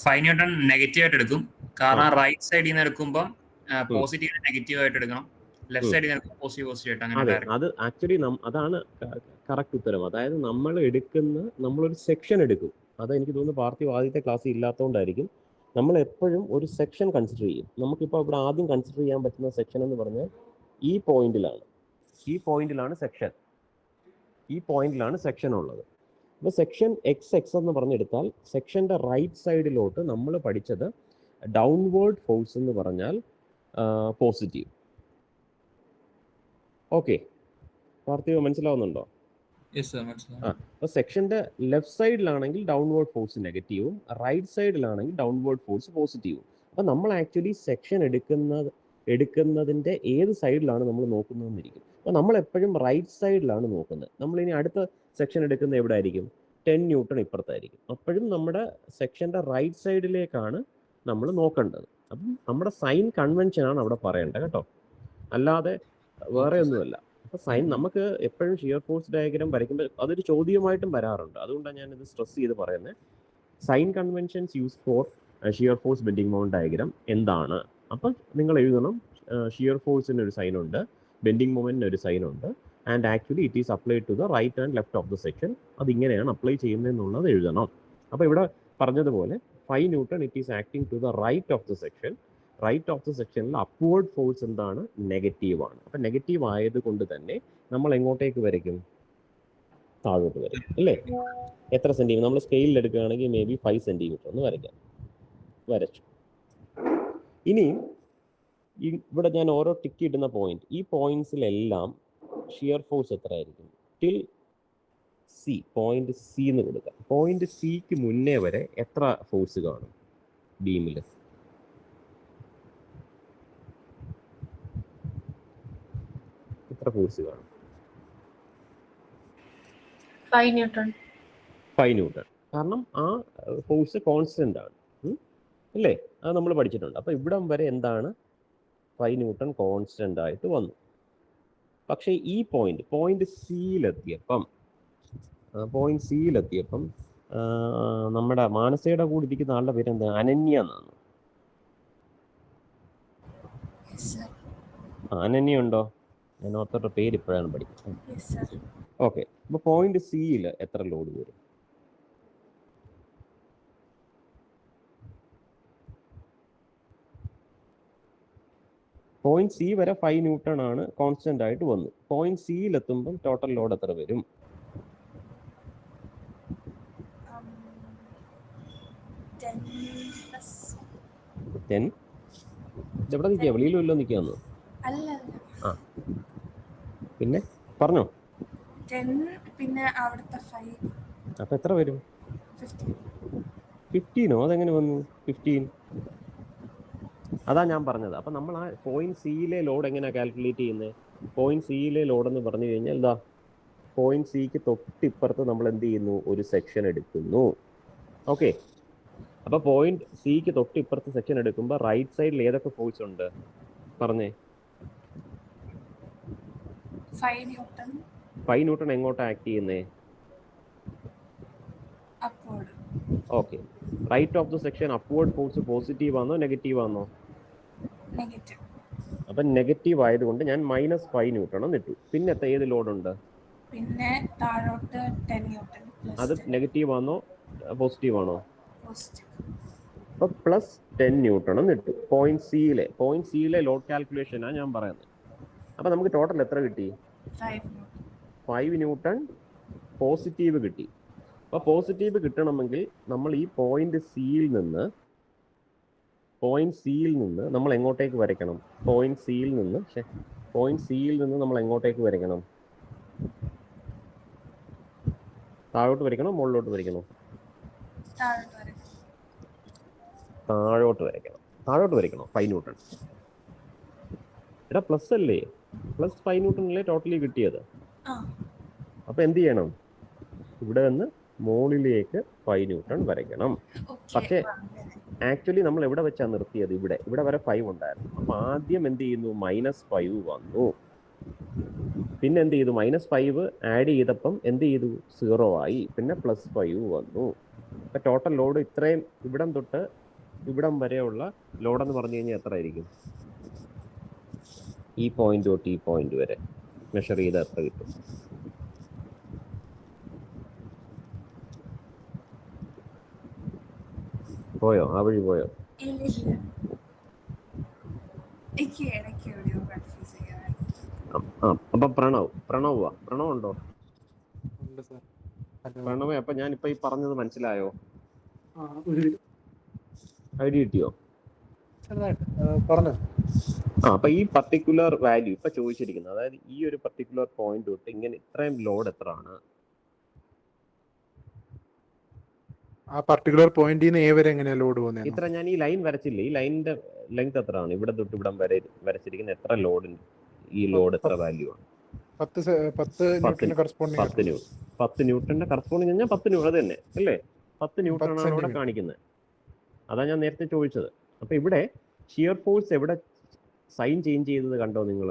5 ന്യൂട്ടൺ നെഗറ്റീവ് ആയിട്ട് എടുക്കും, കാരണം റൈറ്റ് സൈഡിൽ നിന്ന് എടുക്കുമ്പോൾ പോസിറ്റീവ് നെഗറ്റീവ് ആയിട്ട് എടുക്കണം, ലെഫ്റ്റ് സൈഡിൽ നിന്ന് എടുക്കുമ്പോൾ പോസിറ്റീവ് ആയിട്ട് അങ്ങനെ. അതെ, അത് ആക്ച്വലി അതാണ് കറക്റ്റ് ഉത്തരം. അതായത് നമ്മളൊരു സെക്ഷൻ എടുക്കും. അത് എനിക്ക് തോന്നുന്നു പാർത്ഥിവ് ആദ്യത്തെ ക്ലാസ്സിൽ ഇല്ലാത്തതുകൊണ്ടായിരിക്കും. നമ്മൾ എപ്പോഴും ഒരു സെക്ഷൻ കൺസിഡർ ചെയ്യും. നമുക്കിപ്പോൾ ഇവിടെ ആദ്യം കൺസിഡർ ചെയ്യാൻ പറ്റുന്ന സെക്ഷൻ എന്ന് പറഞ്ഞാൽ ഈ പോയിന്റിലാണ് സെക്ഷൻ ഉള്ളത്. അപ്പോൾ സെക്ഷൻ എക്സ് എന്ന് പറഞ്ഞെടുത്താൽ സെക്ഷൻ്റെ റൈറ്റ് സൈഡിലോട്ട് നമ്മൾ പഠിച്ചത് ഡൗൺവേർഡ് ഫോഴ്സ് എന്ന് പറഞ്ഞാൽ പോസിറ്റീവ്. ഓക്കെ, പാർത്ഥിവ് മനസ്സിലാവുന്നുണ്ടോ? അപ്പോൾ സെക്ഷൻ്റെ ലെഫ്റ്റ് സൈഡിലാണെങ്കിൽ ഡൗൺവേർഡ് ഫോഴ്സ് നെഗറ്റീവും, റൈറ്റ് സൈഡിലാണെങ്കിൽ ഡൗൺവേർഡ് ഫോഴ്സ് പോസിറ്റീവും. അപ്പോൾ നമ്മൾ ആക്ച്വലി സെക്ഷൻ എടുക്കുന്നതിൻ്റെ ഏത് സൈഡിലാണ് നമ്മൾ നോക്കുന്നതെന്നിരിക്കും. അപ്പോൾ നമ്മൾ എപ്പോഴും റൈറ്റ് സൈഡിലാണ് നോക്കുന്നത്. നമ്മളിനി അടുത്ത സെക്ഷൻ എടുക്കുന്നത് എവിടെ ആയിരിക്കും? 10 ന്യൂട്ടൺ ഇപ്പുറത്തായിരിക്കും. അപ്പോഴും നമ്മുടെ സെക്ഷൻ്റെ റൈറ്റ് സൈഡിലേക്കാണ് നമ്മൾ നോക്കേണ്ടത്. അപ്പം നമ്മുടെ സൈൻ കൺവെൻഷനാണ് അവിടെ പറയേണ്ടത് കേട്ടോ, അല്ലാതെ വേറെ ഒന്നുമല്ല. അപ്പോൾ സൈൻ നമുക്ക് എപ്പോഴും ഷിയർ ഫോഴ്സ് ഡയഗ്രാം വരയ്ക്കുമ്പോൾ അതൊരു ചോദ്യമായിട്ടും വരാറുണ്ട്. അതുകൊണ്ടാണ് ഞാനിത് സ്ട്രെസ് ചെയ്ത് പറയുന്നത്. Sign conventions use for shear force bending moment diagram എന്താണ്? അപ്പം നിങ്ങൾ എഴുതണം, ഷിയർ ഫോഴ്സിന് ഒരു സൈൻ ഉണ്ട്, ബെൻഡിങ് മൊമെന്റിന് ഒരു സൈൻ ഉണ്ട്, and actually it is applied to the right and left of the section. അതിങ്ങനെയാണ് അപ്ലൈ ചെയ്യുന്നതെന്നുള്ളത് എഴുതണം. അപ്പോൾ ഇവിടെ പറഞ്ഞതുപോലെ 5 newton it is acting to the right of the section. Right of the സെക്ഷനിൽ അപ്വേർഡ് ഫോഴ്സ് എന്താണ്? നെഗറ്റീവ് ആണ്. അപ്പം നെഗറ്റീവ് ആയതുകൊണ്ട് തന്നെ നമ്മൾ എങ്ങോട്ടേക്ക് വരയ്ക്കും? താഴോട്ട് വരയ്ക്കും അല്ലേ? എത്ര സെൻറ്റിമീറ്റർ? നമ്മൾ സ്കെയിലിൽ എടുക്കുകയാണെങ്കിൽ മേ ബി 5 സെൻറ്റിമീറ്റർ ഒന്ന് വരയ്ക്കാം. വരച്ചു. ഇനിയും ഇവിടെ ഞാൻ ഓരോ ടിക്ക് ഇടുന്ന പോയിന്റ്, ഈ പോയിന്റ്സിലെല്ലാം ഷിയർ ഫോഴ്സ് എത്ര ആയിരിക്കും? ടിൽ സി, പോയിന്റ് സി എന്ന് കൊടുക്കാം. പോയിന്റ് സിക്ക് മുന്നേ വരെ എത്ര ഫോഴ്സ് കാണും ബീമിൽ? എത്ര ഫോഴ്സ് കാണും? 5 ന്യൂട്ടൺ. 5 ന്യൂട്ടൺ. കാരണം ആ ഫോഴ്സ് കോൺസ്റ്റന്റ് ആണ് അല്ലേ? അത് നമ്മൾ പഠിച്ചിട്ടുണ്ട്. അപ്പോൾ ഇവിടം വരെ എന്താണ്? 5 ന്യൂട്ടൺ കോൺസ്റ്റന്റ് ആയിട്ട് വന്നു. പക്ഷേ ഈ പോയിന്റ് സിയിലെത്തിയപ്പം നമ്മുടെ മാനസയുടെ കൂടെ ഇരിക്കുന്ന ആളുടെ പേര് എന്താ? അനന്യ എന്നാണ്. അനന്യ ഉണ്ടോ? ഞാൻ ഓർത്തോട്ട് പേര് ഇപ്പോഴാണ് പഠിക്കുന്നത്. ഓക്കെ, അപ്പോൾ പോയിന്റ് സിയിൽ എത്ര ലോഡ് വരും? പോയിന്റ് സി വരെ 5 ന്യൂട്ടൺ ആണ് കോൺസ്റ്റന്റ് ആയിട്ട് വന്നു. പോയിന്റ് സിയിൽ എത്തുമ്പം ടോട്ടൽ ലോഡ് എത്ര വരും? 10. ഇതെവിടെ നിൽക്കുക? വെളിയിലും ഇല്ലോ നിൽക്കാന്ന്? ആ, പിന്നെ പറഞ്ഞോ. 10 പിന്നെ അവിടുത്തെ 5. അപ്പൊ എത്ര വരും? 15. അതെങ്ങനെ വന്നു 15? അതാ ഞാൻ പറഞ്ഞത്. അപ്പം നമ്മൾ ആ പോയിന്റ് സിയിലെ ലോഡ് എങ്ങനെയാണ് കാൽക്കുലേറ്റ് ചെയ്യുന്നത്? പോയിന്റ് സിയിലെ ലോഡ് എന്ന് പറഞ്ഞു കഴിഞ്ഞാൽ ഇതാ, പോയിന്റ് സിക്ക് തൊട്ടിപ്പുറത്ത് നമ്മൾ എന്ത് ചെയ്യുന്നു? ഒരു സെക്ഷൻ എടുക്കുന്നു. ഓക്കെ, അപ്പോൾ പോയിന്റ് സിക്ക് തൊട്ടിപ്പുറത്ത് സെക്ഷൻ എടുക്കുമ്പോൾ റൈറ്റ് സൈഡിൽ ഏതൊക്കെ ഫോഴ്സ് ഉണ്ട് പറഞ്ഞേ? 5 ന്യൂട്ടൺ. 5 ന്യൂട്ടൺ എങ്ങോട്ടാ ആക്ട് ചെയ്യുന്നേ? Upward. Okay, right of the section upward force positive ആണോ നെഗറ്റീവ് ആണോ? നെഗറ്റീവ്. അപ്പം നെഗറ്റീവ് ആയതുകൊണ്ട് ഞാൻ -5 ന്യൂട്ടൺ ഇട്ടു. പിന്നെ ഏത് ലോഡുണ്ട്? പിന്നെ താഴോട്ട് 10 ന്യൂട്ടൺ. അത് നെഗറ്റീവ് ആണോ പോസിറ്റീവ് ആണോ? പോസിറ്റീവ്. അപ്പോൾ +10 ന്യൂട്ടൺ ഇട്ടു. പോയിന്റ് സിയിലെ ലോഡ് കാൽക്കുലേഷനാണ് ഞാൻ പറയുന്നത്. അപ്പം നമുക്ക് ടോട്ടൽ എത്ര കിട്ടി? 5 ന്യൂട്ടൺ പോസിറ്റീവ് കിട്ടി. അപ്പോൾ പോസിറ്റീവ് കിട്ടണമെങ്കിൽ നമ്മൾ ഈ പോയിന്റ് സിയിൽ നിന്ന് നമ്മൾ എങ്ങോട്ടേക്ക് വരയ്ക്കണം? പോയിന്റ് സിയിൽ നിന്ന് പോയിന്റ് സിയിൽ നിന്ന് നമ്മൾ എങ്ങോട്ടേക്ക് വരയ്ക്കണം? താഴോട്ട് വരയ്ക്കണോ മുകളിലോട്ട് വരയ്ക്കണോ? താഴോട്ട് വരയ്ക്കണം. താഴോട്ട് വരയ്ക്കണം. താഴോട്ട് വരയ്ക്കണോ? 5 ന്യൂട്ടൺ. എടാ പ്ലസ് അല്ലേ? പ്ലസ് 5 ന്യൂട്ടൺ അല്ലേ ടോട്ടലി കിട്ടിയത്? ആ അപ്പൊ എന്ത് ചെയ്യണം? ഇവിടെ നിന്ന് മുകളിലേക്ക് 5 ന്യൂട്ടൺ വരയ്ക്കണം. ഓക്കെ. പക്ഷേ ആക്ച്വലി നമ്മൾ എവിടെ വെച്ചാണ് നിർത്തിയത്? ഇവിടെ വരെ 5 ഉണ്ടായിരുന്നു. അപ്പൊ ആദ്യം എന്ത് ചെയ്യുന്നു? -5 വന്നു. പിന്നെ എന്ത് ചെയ്തു? -5 ആഡ് ചെയ്തപ്പം എന്ത് ചെയ്തു? 0 ആയി. പിന്നെ +5 വന്നു. അപ്പൊ ടോട്ടൽ ലോഡ് ഇത്രയും ഇവിടം തൊട്ട് ഇവിടം വരെയുള്ള ലോഡ് എന്ന് പറഞ്ഞു കഴിഞ്ഞാൽ എത്ര ആയിരിക്കും? ഈ പോയിന്റ് തൊട്ട് ഈ പോയിന്റ് വരെ മെഷർ ചെയ്ത് എത്ര കിട്ടും? പോയോ? ആ വഴി പോയോ? ഇല്ല ഇല്ല, എനിക്ക് ഇടയ്ക്ക് എവിടെയോ കൺഫ്യൂസ് ചെയ്യാൻ. അപ്പൊ പ്രണവ് ഉണ്ടോ? ഉണ്ട് സർ. പ്രണവേ, അപ്പൊ ഞാൻ ഇപ്പൊ ഈ പറഞ്ഞത് മനസ്സിലായോ? ഒരു ഐഡിയ കിട്ടിയോ? ചെറുതായിട്ട് പറഞ്ഞു. അപ്പൊ ഈ പർട്ടിക്കുലർ വാല്യൂ ഇപ്പൊ ചോദിച്ചിരിക്കുന്നത്, അതായത് ഈ ഒരു പർട്ടിക്കുലർ പോയിന്റ് തൊട്ട് ഇങ്ങനെ ഇത്രയും ലോഡ് എത്ര ആണ്? ആ പർട്ടിക്കുലർ പോയിന്റിൽ നിന്ന് എ വരെ എങ്ങനെയാ ലോഡ് പോകുന്നത്? ഇത്ര ഞാൻ ഈ ലൈൻ വരച്ചില്ലേ, ഈ ലൈനിന്റെ ലെങ്ത് എത്ര ആണ്? ഇവിടെ തൊട്ട് ഇവിടം വരെ വരച്ചിരിക്കുന്ന എത്ര ലോഡിന്? ഈ ലോഡ് എത്ര വാല്യൂ ആണ്? 10 ന്യൂട്ടന്റെ കറസ്പോണ്ടിങ്. 10 ന്യൂട്ടന്റെ കറസ്പോണ്ടിങ് കഴിഞ്ഞാൽ 10 ന്യൂട്ടൺ അത് തന്നെ അല്ലേ? 10 ന്യൂട്ടൺ ആണ് ഇവിടെ കാണിക്കുന്നത്. അതാ ഞാൻ നേരത്തെ ചോദിച്ചത്. അപ്പൊ ഇവിടെ ഷിയർ ഫോഴ്സ് എവിടെ സൈൻ ചേഞ്ച് ചെയ്തത് കണ്ടോ നിങ്ങൾ?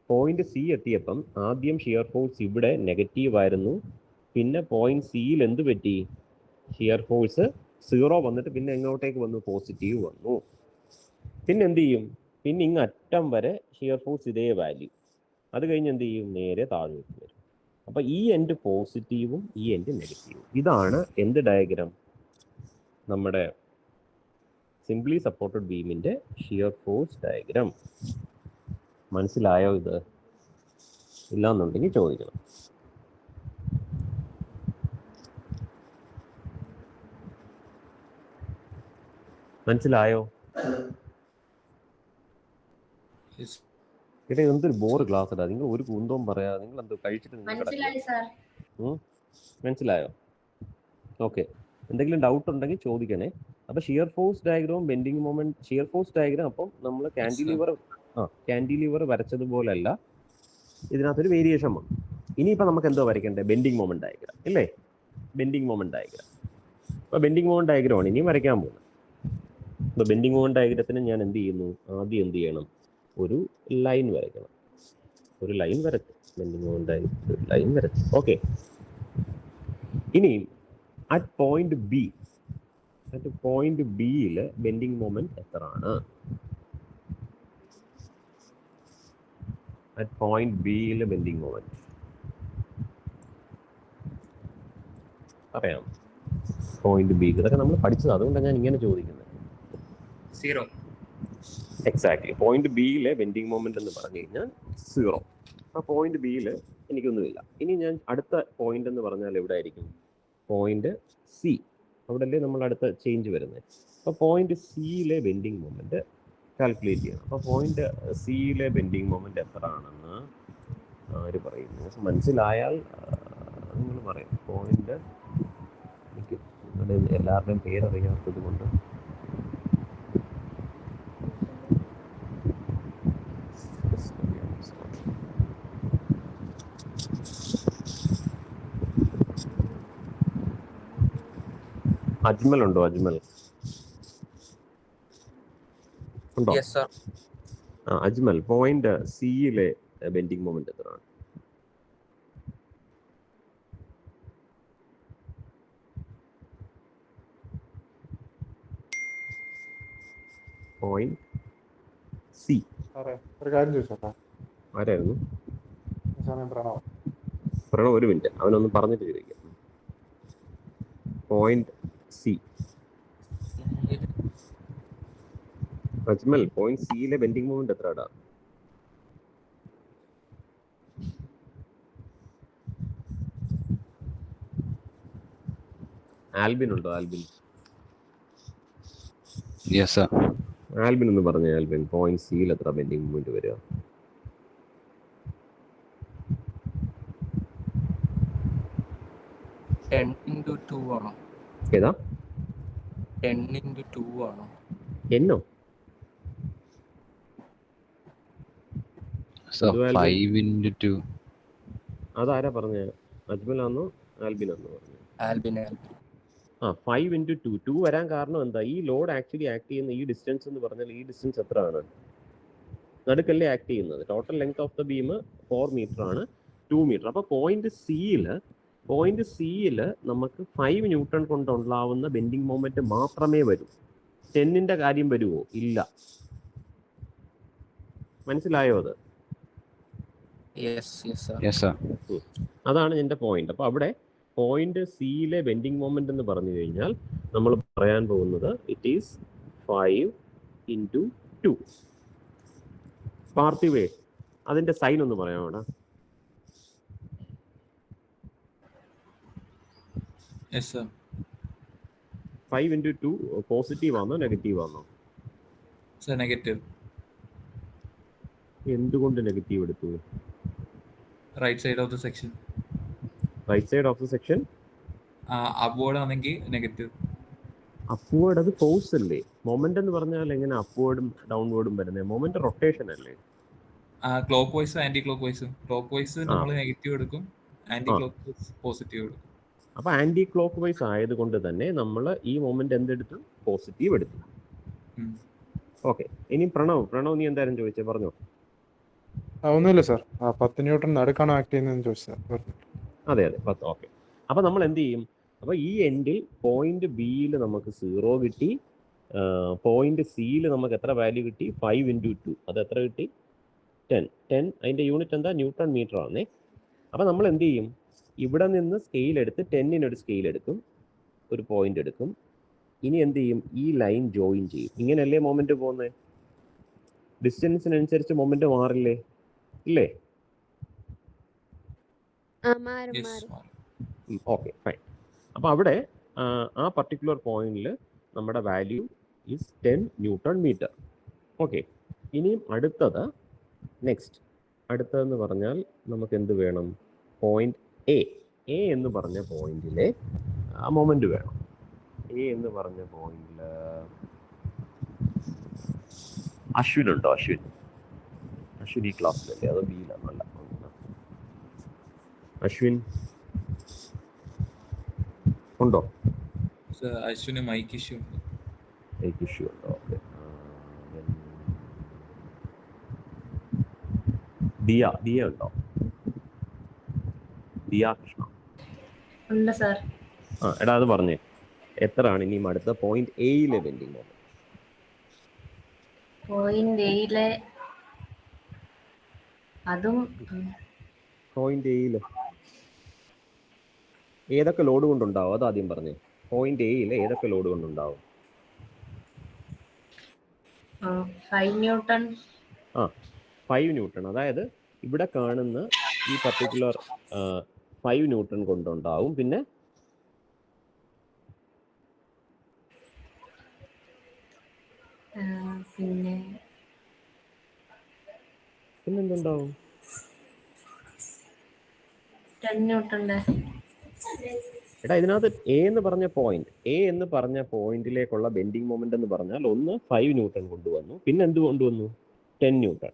പോയിന്റ് സി എത്തിയപ്പം ആദ്യം ഷിയർ ഫോഴ്സ് ഇവിടെ നെഗറ്റീവ് ആയിരുന്നു. പിന്നെ പോയിന്റ് സിയിൽ എന്ത് പറ്റി? ഷിയർ ഫോഴ്സ് 0 വന്നിട്ട് പിന്നെ എങ്ങോട്ടേക്ക് വന്നു? പോസിറ്റീവ് വന്നു. പിന്നെ എന്ത് ചെയ്യും? പിന്നെ ഇങ്ങ് അറ്റം വരെ ഷിയർ ഫോഴ്സ് ഇതേ വാല്യൂ. അത് കഴിഞ്ഞ് എന്ത് ചെയ്യും? നേരെ താഴോട്ട് വരും. അപ്പൊ ഈ എൻഡ് പോസിറ്റീവും ഈ എൻഡ് നെഗറ്റീവും. ഇതാണ് എന്ത് ഡയഗ്രാം? നമ്മുടെ സിംപ്ലി സപ്പോർട്ടഡ് ബീമിന്റെ ഷിയർ ഫോഴ്സ് ഡയഗ്രാം. മനസ്സിലായോ? ഇത് ഇല്ലാന്നുണ്ടെങ്കിൽ ചോദിക്കണം. മനസ്സിലായോ? ഇവിടെ എന്തൊരു ബോർ ക്ലാസ് ഇടാ. നിങ്ങൾ ഒരു കുന്തവും പറയാ. നിങ്ങൾ എന്തോ കഴിച്ചിട്ട് മനസ്സിലായോ? ഓക്കെ. എന്തെങ്കിലും ഡൗട്ട് ഉണ്ടെങ്കിൽ ചോദിക്കണേ. അപ്പൊ shear force diagram, bending moment, shear force diagram അപ്പം നമ്മൾ കാൻഡിലിവർ വരച്ചതുപോലല്ല, ഇതിനകത്തൊരു വേരിയേഷൻ വന്നു. ഇനിയിപ്പോൾ നമുക്ക് എന്തോ വരയ്ക്കണ്ടേ? ബെൻഡിങ് മൊമെന്റ് ഡയഗ്രാം ഇല്ലേ? Bending moment diagram. അപ്പോൾ ബെൻഡിങ് മൊമെന്റ് ഡയഗ്രാമാണ് ഇനിയും വരയ്ക്കാൻ പോകുന്നത്. അപ്പോൾ ബെൻഡിങ് മൊമെന്റ് ഡയഗ്രത്തിന് ഞാൻ എന്ത് ചെയ്യുന്നു? ആദ്യം എന്ത് ചെയ്യണം? ഒരു ലൈൻ വരയ്ക്കണം. ഒരു ലൈൻ വരച്ചു. ബെൻഡിങ് മൊമെന്റ് ഡയഗ്രം ഒരു ലൈൻ വരച്ചു. ഓക്കെ. ഇനി അറ്റ് പോയിന്റ് ബിയിൽ ബെൻഡിങ് മൊമെന്റ് എത്ര ആണ്? അറ്റ് പോയിന്റ് ബിയിൽ ബെൻഡിങ് മൊമെന്റ് പറയാം. പോയിന്റ് ബി ഇതൊക്കെ നമ്മൾ പഠിച്ചത്, അതുകൊണ്ടാണ് ഞാൻ ഇങ്ങനെ ചോദിക്കുന്നത്. 0. എക്സാക്ട്ലി. പോയിന്റ് ബിയിലെ ബെൻഡിങ് മൊമെന്റ് എന്ന് പറഞ്ഞു കഴിഞ്ഞാൽ 0. ആ പോയിന്റ് ബിയിൽ എനിക്കൊന്നുമില്ല. ഇനി ഞാൻ അടുത്ത പോയിന്റ് എന്ന് പറഞ്ഞാൽ എവിടെ ആയിരിക്കും? Point C. അവിടെ അല്ലേ നമ്മൾ അടുത്ത ചേഞ്ച് വരുന്നത്. അപ്പോൾ പോയിന്റ് സിയിലെ ബെൻഡിങ് മൊമെന്റ് കാൽക്കുലേറ്റ് ചെയ്യണം. അപ്പോൾ പോയിന്റ് സിയിലെ ബെൻഡിങ് മൊമെന്റ് എത്ര ആണെന്ന് ആര് പറയുന്നു? മനസ്സിലായാൽ നിങ്ങൾ പറയും. പോയിന്റ് എനിക്ക് നിങ്ങളുടെ എല്ലാവരുടെയും പേരറിയാത്തത് കൊണ്ട് അജ്മൽ ഉണ്ടോ? അജ്മൽ ഉണ്ടോ? അജ്മൽ, പോയിന്റ് സിയിലെ ബെൻഡിങ് മൊമെന്റ് എത്രയാണ്? Point C. ഒരു കാര്യം ചോദിച്ചോട്ടെ? ആരായിരുന്നു? പ്രണവ്. ഒരു മിനിറ്റ്, അവനൊന്ന് പറഞ്ഞിട്ട് ചോദിക്കാം. Point C. അജ്മൽ, പോയിന്റ് സിയിലെ ബെൻഡിങ് മൊമെന്റ് എത്രടാ? ആൽബിൻ ഉണ്ടോ? Albin yes sir. ആൽബിൻ ഒന്ന് പറഞ്ഞേ. ആൽബിൻ, പോയിന്റ് സിയിൽ എത്ര ബെൻഡിങ് മൊമെന്റ് വരിക? 10x2 ആണോ? ഏതാ 10x2 ആണോ? എന്നോ? So എന്തുവാ ആൽബിൻ? 5x2. അതാരാ പറഞ്ഞ? അജ്മലാന്നോ ആൽബിനാന്നോ പറഞ്ഞു? ആൽബിൻ. ആ 5x2 2 വരാൻ കാരണം എന്താ? ഈ ലോഡ് ആക്ച്വലി ആക്ട് ചെയ്യുന്ന ഈ ഡിസ്റ്റൻസ് എന്ന് പറഞ്ഞാൽ ഈ ഡിസ്റ്റൻസ് എത്ര ആണ്? നടുക്കല്ലേ ആക്ട് ചെയ്യുന്നത്. Total length of the beam 4 metre ആണ്, 2 മീറ്റർ. അപ്പോൾ പോയിന്റ് സിയിൽ നമുക്ക് 5 ന്യൂട്ടൺ കൊണ്ടുണ്ടാവുന്ന ബെൻഡിങ് മൊമെന്റ് മാത്രമേ വരൂ. 10ന്റെ കാര്യം വരുമോ? ഇല്ല. മനസ്സിലായോ അത്? Yes sir. അതാണ് എൻ്റെ പോയിന്റ്. അപ്പോൾ അവിടെ പോയിന്റ് സിയിലെ ബെൻഡിങ് മൊമെന്റ് എന്ന് പറഞ്ഞു കഴിഞ്ഞാൽ നമ്മൾ പറയാൻ പോകുന്നത് ഇറ്റ് ഈസ് 5x2. പാർത്ഥിവേ അതിന്റെ സൈൻ ഒന്ന് പറയാം അവിടെ. Yes sir. 5x2 പോസിറ്റീവ് ആണോ നെഗറ്റീവ് ആണോ? Sir, negative. എന്തുകൊണ്ട് നെഗറ്റീവ് എടുത്തു? Right side of the section. Right side of the section Upward ആണെങ്കിൽ നെഗറ്റീവ്. അപ്വേർഡ് അത് ഫോഴ്സ് അല്ലേ? മൊമെന്റ് എന്ന് പറഞ്ഞാൽ എങ്ങനെ അപ്വേർഡും ഡൗൺവേർഡും വരുന്നത്? മൊമെന്റ് റൊട്ടേഷൻ അല്ലേ? Clock vice anti clock vice. Clock vice നമ്മൾ നെഗറ്റീവ് എടുക്കും, ആന്റി ക്ലോക്ക് വൈസ് പോസിറ്റീവ് എടുക്കും. അപ്പൊ ആന്റി ക്ലോക്ക് വൈസ് ആയതുകൊണ്ട് തന്നെ നമ്മൾ ഈ മൊമെന്റ് എന്തെടുത്തു? പോസിറ്റീവ് എടുത്തു. ഓക്കെ, ഇനി പ്രണവ് നീ എന്തായാലും ചോദിച്ചേ, പറഞ്ഞോ. ഒന്നുമില്ല സാർ, 10 ന്യൂട്ടൺ നടുക്കാണോ ആക്ട് ചെയ്യുന്നതെന്ന് ചോദിച്ചത്. അതെ 10. ഓക്കെ, അപ്പൊ നമ്മൾ എന്ത് ചെയ്യും? അപ്പൊ ഈ എൻഡിൽ പോയിന്റ് ബിയിൽ നമുക്ക് 0 കിട്ടി, പോയിന്റ് സിയിൽ നമുക്ക് എത്ര വാല്യൂ കിട്ടി? 5x2. അത് എത്ര കിട്ടി? 10. അതിന്റെ യൂണിറ്റ് എന്താ? ന്യൂട്ടൺ മീറ്റർ ആണേ. അപ്പൊ നമ്മൾ എന്ത് ചെയ്യും? ഇവിടെ നിന്ന് സ്കെയിൽ എടുത്ത് 10-നൊരു സ്കെയിൽ എടുക്കും, ഒരു പോയിന്റ് എടുക്കും. ഇനി എന്ത് ചെയ്യും? ഈ ലൈൻ ജോയിൻ ചെയ്യും. ഇങ്ങനെയല്ലേ മൊമെന്റ് പോകുന്നത്? ഡിസ്റ്റൻസിനനുസരിച്ച് മൊമെന്റ് മാറില്ലേ? ഇല്ലേ? Okay, fine. അപ്പോൾ അവിടെ ആ പർട്ടിക്കുലർ പോയിന്റിൽ നമ്മുടെ value is 10 newton metre. Okay, ഇനിയും അടുത്തത് അടുത്തതെന്ന് പറഞ്ഞാൽ നമുക്ക് എന്ത് വേണം? പോയിന്റ് എ എന്ന് പറഞ്ഞ പോയിന്റിലെ മൊമെന്റ് വേണം. എ എന്ന് പറഞ്ഞ പോയിന്റിൽ അശ്വിൻ ഉണ്ടോ? അശ്വിൻ ഈ ക്ലാസ്സിലല്ലേ? അതോ ബിയിലാണല്ല? അശ്വിൻ ഉണ്ടോ? അശ്വിന് മൈക്ക് ഇഷ്യൂ ഉണ്ട്. മൈക്ക് ഇഷ്യൂ ഉണ്ടോ? ഓക്കെ. ദിയ ഉണ്ടോ? ദിയ കൃഷ്ണ ഉണ്ട് സർ. എടാ അത് പറഞ്ഞേ, എത്രയാണ് ഇനിയും അടുത്ത പോയിന്റ് എയിലെ ബെൻഡിങ് മൊമെന്റ്? പോയിന്റ് എയിലെ അതും പോയിന്റ് എയില് ഏതൊക്കെ ലോഡ് കൊണ്ടുണ്ടാവും? അത് ആദ്യം പറഞ്ഞേ. പോയിന്റ് എയില് ഏതൊക്കെ ലോഡ് കൊണ്ടുണ്ടാവും? 5 ന്യൂട്ടൺ. 5 ന്യൂട്ടൺ. അതായത് ഇവിടെ കാണുന്ന ഈ പർട്ടിക്കുലർ 5 ന്യൂട്ടൺ കൊണ്ടുണ്ടാവും. പിന്നെ പിന്നെന്തുണ്ടാവും? 10 ന്യൂട്ടൺ. എടാ ഇതിനകത്ത് എ എന്ന് പറഞ്ഞ പോയിന്റിലേക്കുള്ള ബെൻഡിങ് മൊമെന്റ് എന്ന് പറഞ്ഞാൽ ഒന്ന് 5 ന്യൂട്ടൺ കൊണ്ടുവന്നു, പിന്നെ എന്ത് കൊണ്ടുവന്നു? 10 ന്യൂട്ടൺ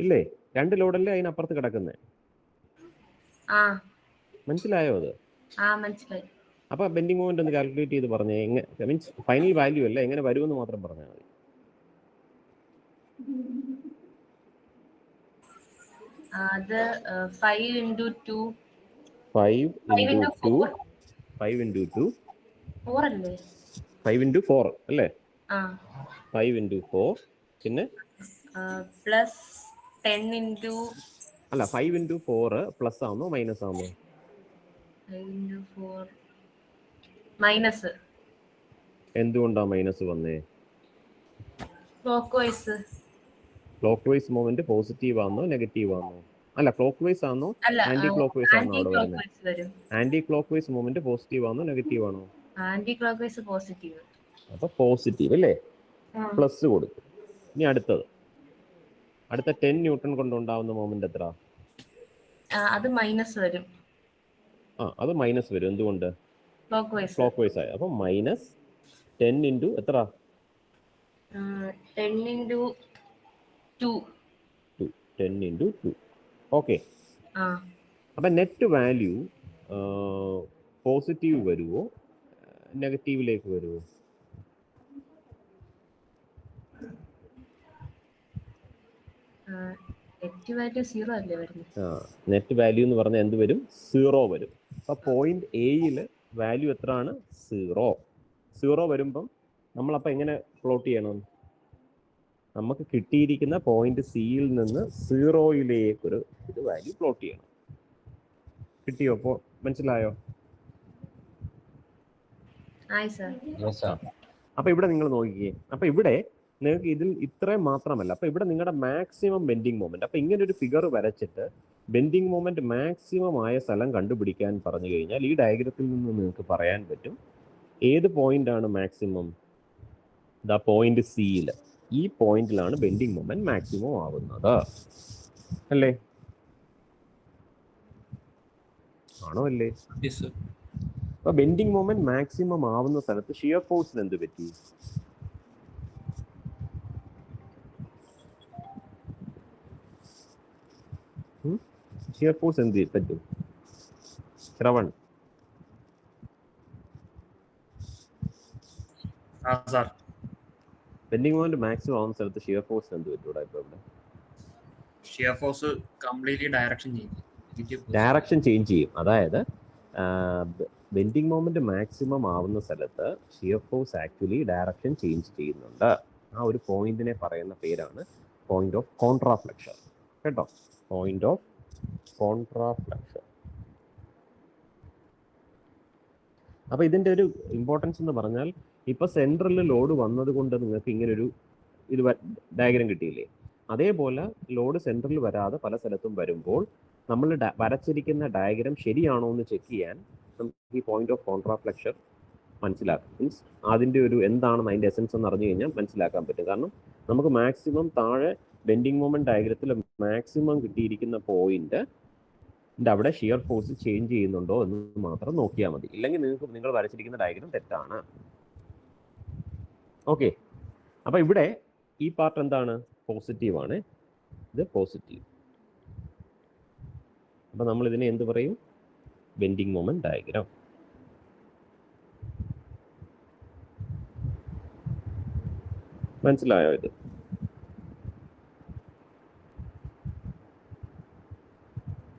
ഇല്ലേ? 2 ലോഡല്ലേ അതിനപ്പുറത്ത് കിടക്കുന്നത്. മനസ്സിലായോ അത്? മനസ്സിലായി. അപ്പൊ ബെൻഡിങ് മൊമെന്റ് ഒന്ന് കാൽക്കുലേറ്റ് ചെയ്ത് പറഞ്ഞേ. മീൻസ് ഫൈനൽ വാല്യൂ അല്ല, എങ്ങനെ വരുമെന്ന് മാത്രം പറഞ്ഞാൽ മതി. അത് 5x2 4 അല്ലേ? 5x4 അല്ലേ? 5x4 പിന്നെ പ്ലസ് 10 അല്ല 5x4 പ്ലസ് ആണോ മൈനസ് ആണോ? 5x4 minus. എന്തുകൊണ്ടാ മൈനസ് വന്നേ? ക്ലോക്ക് വൈസ് മൊമെന്റ് പോസിറ്റീവ് ആണോ നെഗറ്റീവ് ആണോ? അല്ല, ക്ലോക്ക് വൈസ് ആണോ ആന്റി ക്ലോക്ക് വൈസ് ആണോ അവിടെ വരുന്നത്? Anti clock vice moment positive ആണോ നെഗറ്റീവ് ആണോ? Anticlockwise positive. അപ്പൊ പോസിറ്റീവ് അല്ലേ? പ്ലസ് കൊടുക്കും. ഇനി അടുത്ത 10 ന്യൂട്ടൺ കൊണ്ടുണ്ടാവുന്ന മൊമെന്റ് എത്ര? അത് മൈനസ് വരും. അത് മൈനസ് വരും. എന്തുകൊണ്ട്? ക്ലോക്ക് വൈസ് ക്ലോക്ക് വൈസ് ആയി. അപ്പം മൈനസ് 10 ഇൻറ്റു എത്ര? 10 into 2. 10 ഇൻറ്റു 2. ഓക്കെ. ആ അപ്പം നെറ്റ് വാല്യൂ പോസിറ്റീവ് വരുമോ നെഗറ്റീവിലേക്ക് വരുമോ? നെറ്റ് വാല്യൂ 0 അല്ലേ വരുന്നത്? നെറ്റ് വാല്യൂ എന്ന് പറഞ്ഞാൽ എന്ത് വരും? 0 വരും. അപ്പം പോയിന്റ് എയിൽ വാല്യൂ എത്ര ആണ്? 0 വരുമ്പം നമ്മളപ്പോൾ എങ്ങനെ പ്ലോട്ട് ചെയ്യണം? നമുക്ക് കിട്ടിയിരിക്കുന്ന പോയിന്റ് സിയിൽ നിന്ന് 0യിലേക്കൊരു ഇത് വാല്യൂ പ്ലോട്ട് ചെയ്യണം. കിട്ടിയോ? അപ്പോൾ മനസ്സിലായോ? ആയി സർ. അപ്പൊ ഇവിടെ നിങ്ങൾ നോക്കിക്കേ. അപ്പൊ ഇവിടെ നിങ്ങൾക്ക് ഇതിൽ ഇത്രയും മാത്രമല്ല, അപ്പൊ ഇവിടെ നിങ്ങളുടെ മാക്സിമം ബെൻഡിങ് മൊമെന്റ്. അപ്പൊ ഇങ്ങനെ ഒരു ഫിഗർ വരച്ചിട്ട് ബെൻഡിങ് മൊമെന്റ് മാക്സിമം ആയ സ്ഥലം കണ്ടുപിടിക്കാൻ പറഞ്ഞു കഴിഞ്ഞാൽ ഈ ഡയഗ്രത്തിൽ നിന്ന് നിങ്ങൾക്ക് പറയാൻ പറ്റും ഏത് പോയിന്റ് ആണ് മാക്സിമം. ദാ പോയിന്റ് സിയിൽ, ഈ പോയിന്റിലാണ് ബെൻഡിങ് മൊമെന്റ് മാക്സിമം ആവുന്നത്. അല്ലേ? ആണോ അല്ലേ? Yes, sir. അപ്പൊ ബെൻഡിങ് മൊമെന്റ് മാക്സിമം ആവുന്ന സ്ഥലത്ത് ഷിയർ ഫോഴ്സിന് എന്ത് പറ്റി? ഷിയർ ഫോഴ്സ് എന്ത് പറ്റും? Shravan. Sir bending moment maximum ആവുന്ന സ്ഥലത്ത് ഷിയർ ഫോഴ്സ് എന്ത് പറ്റൂടാ? ഇപ്പൊ ഇവിടെ ഷിയർ ഫോഴ്സ് കംപ്ലീറ്റ്ലി ഡയറക്ഷൻ ചെയ്യും. ഡയറക്ഷൻ ചേഞ്ച് ചെയ്യും. അതായത് ബെൻഡിങ് മൊമെന്റ് മാക്സിമം ആവുന്ന സ്ഥലത്ത് shear force actually direction change ചെയ്യുന്നുണ്ട്. ആ ഒരു പോയിന്റിനെ പറയുന്ന പേരാണ് പോയിന്റ് ഓഫ് കോൺട്രാഫ്ലെക്ഷൻ. കേട്ടോ? Point of contraflexure. അപ്പൊ ഇതിന്റെ ഒരു ഇമ്പോർട്ടൻസ് എന്ന് പറഞ്ഞാൽ ഇപ്പൊ സെൻട്രലിൽ ലോഡ് വന്നത് കൊണ്ട് നിങ്ങൾക്ക് ഇങ്ങനൊരു ഇത് ഡയഗ്രം കിട്ടിയില്ലേ? അതേപോലെ ലോഡ് സെൻട്രലിൽ വരാതെ പല സ്ഥലത്തും വരുമ്പോൾ നമ്മൾ വരച്ചിരിക്കുന്ന ഡയഗ്രം ശരിയാണോ എന്ന് ചെക്ക് ചെയ്യാൻ നമുക്ക് ഈ പോയിന്റ് ഓഫ് കോൺട്രാഫ്ലെക്ഷൻ മനസ്സിലാക്കാം. മീൻസ് അതിൻ്റെ ഒരു എന്താണെന്ന് അതിൻ്റെ എസൻസ് എന്ന് അറിഞ്ഞു കഴിഞ്ഞാൽ മനസ്സിലാക്കാൻ പറ്റും. കാരണം നമുക്ക് മാക്സിമം താഴെ ബെൻഡിങ് മൊമെന്റ് ഡയഗ്രത്തിൽ മാക്സിമം കിട്ടിയിരിക്കുന്ന പോയിന്റ് അവിടെ ഷിയർ ഫോഴ്സ് ചേഞ്ച് ചെയ്യുന്നുണ്ടോ എന്ന് മാത്രം നോക്കിയാൽ മതി. ഇല്ലെങ്കിൽ നിങ്ങൾ വരച്ചിരിക്കുന്ന ഡയഗ്രം തെറ്റാണ്. ഓക്കെ. അപ്പൊ ഇവിടെ ഈ പാർട്ട് എന്താണ്? പോസിറ്റീവ് ആണ്. ഇത് പോസിറ്റീവ്. അപ്പൊ നമ്മൾ ഇതിനെ എന്ത് പറയും? Bending moment diagram. മനസ്സിലായോ ഇത്?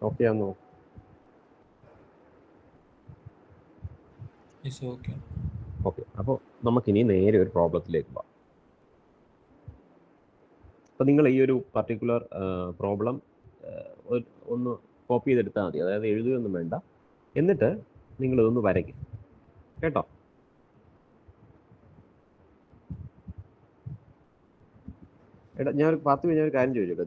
ഓക്കെ ആണോ? Yes, okay. ഓക്കെ. അപ്പോൾ നമുക്കിനി നേരെ ഒരു പ്രോബ്ലത്തിലേക്ക് പോകാം. അപ്പോൾ നിങ്ങൾ ഈ ഒരു പർട്ടിക്കുലർ പ്രോബ്ലം ഒന്ന് കോപ്പി ചെയ്തെടുത്താൽ മതി. അതായത് എഴുതുകയൊന്നും വേണ്ട. എന്നിട്ട് നിങ്ങളിതൊന്ന് വരയ്ക്കും. കേട്ടോ? എടാ ഞാനൊരു 10 കഴിഞ്ഞ ഒരു കാര്യം ചോദിച്ചോട്ടെ.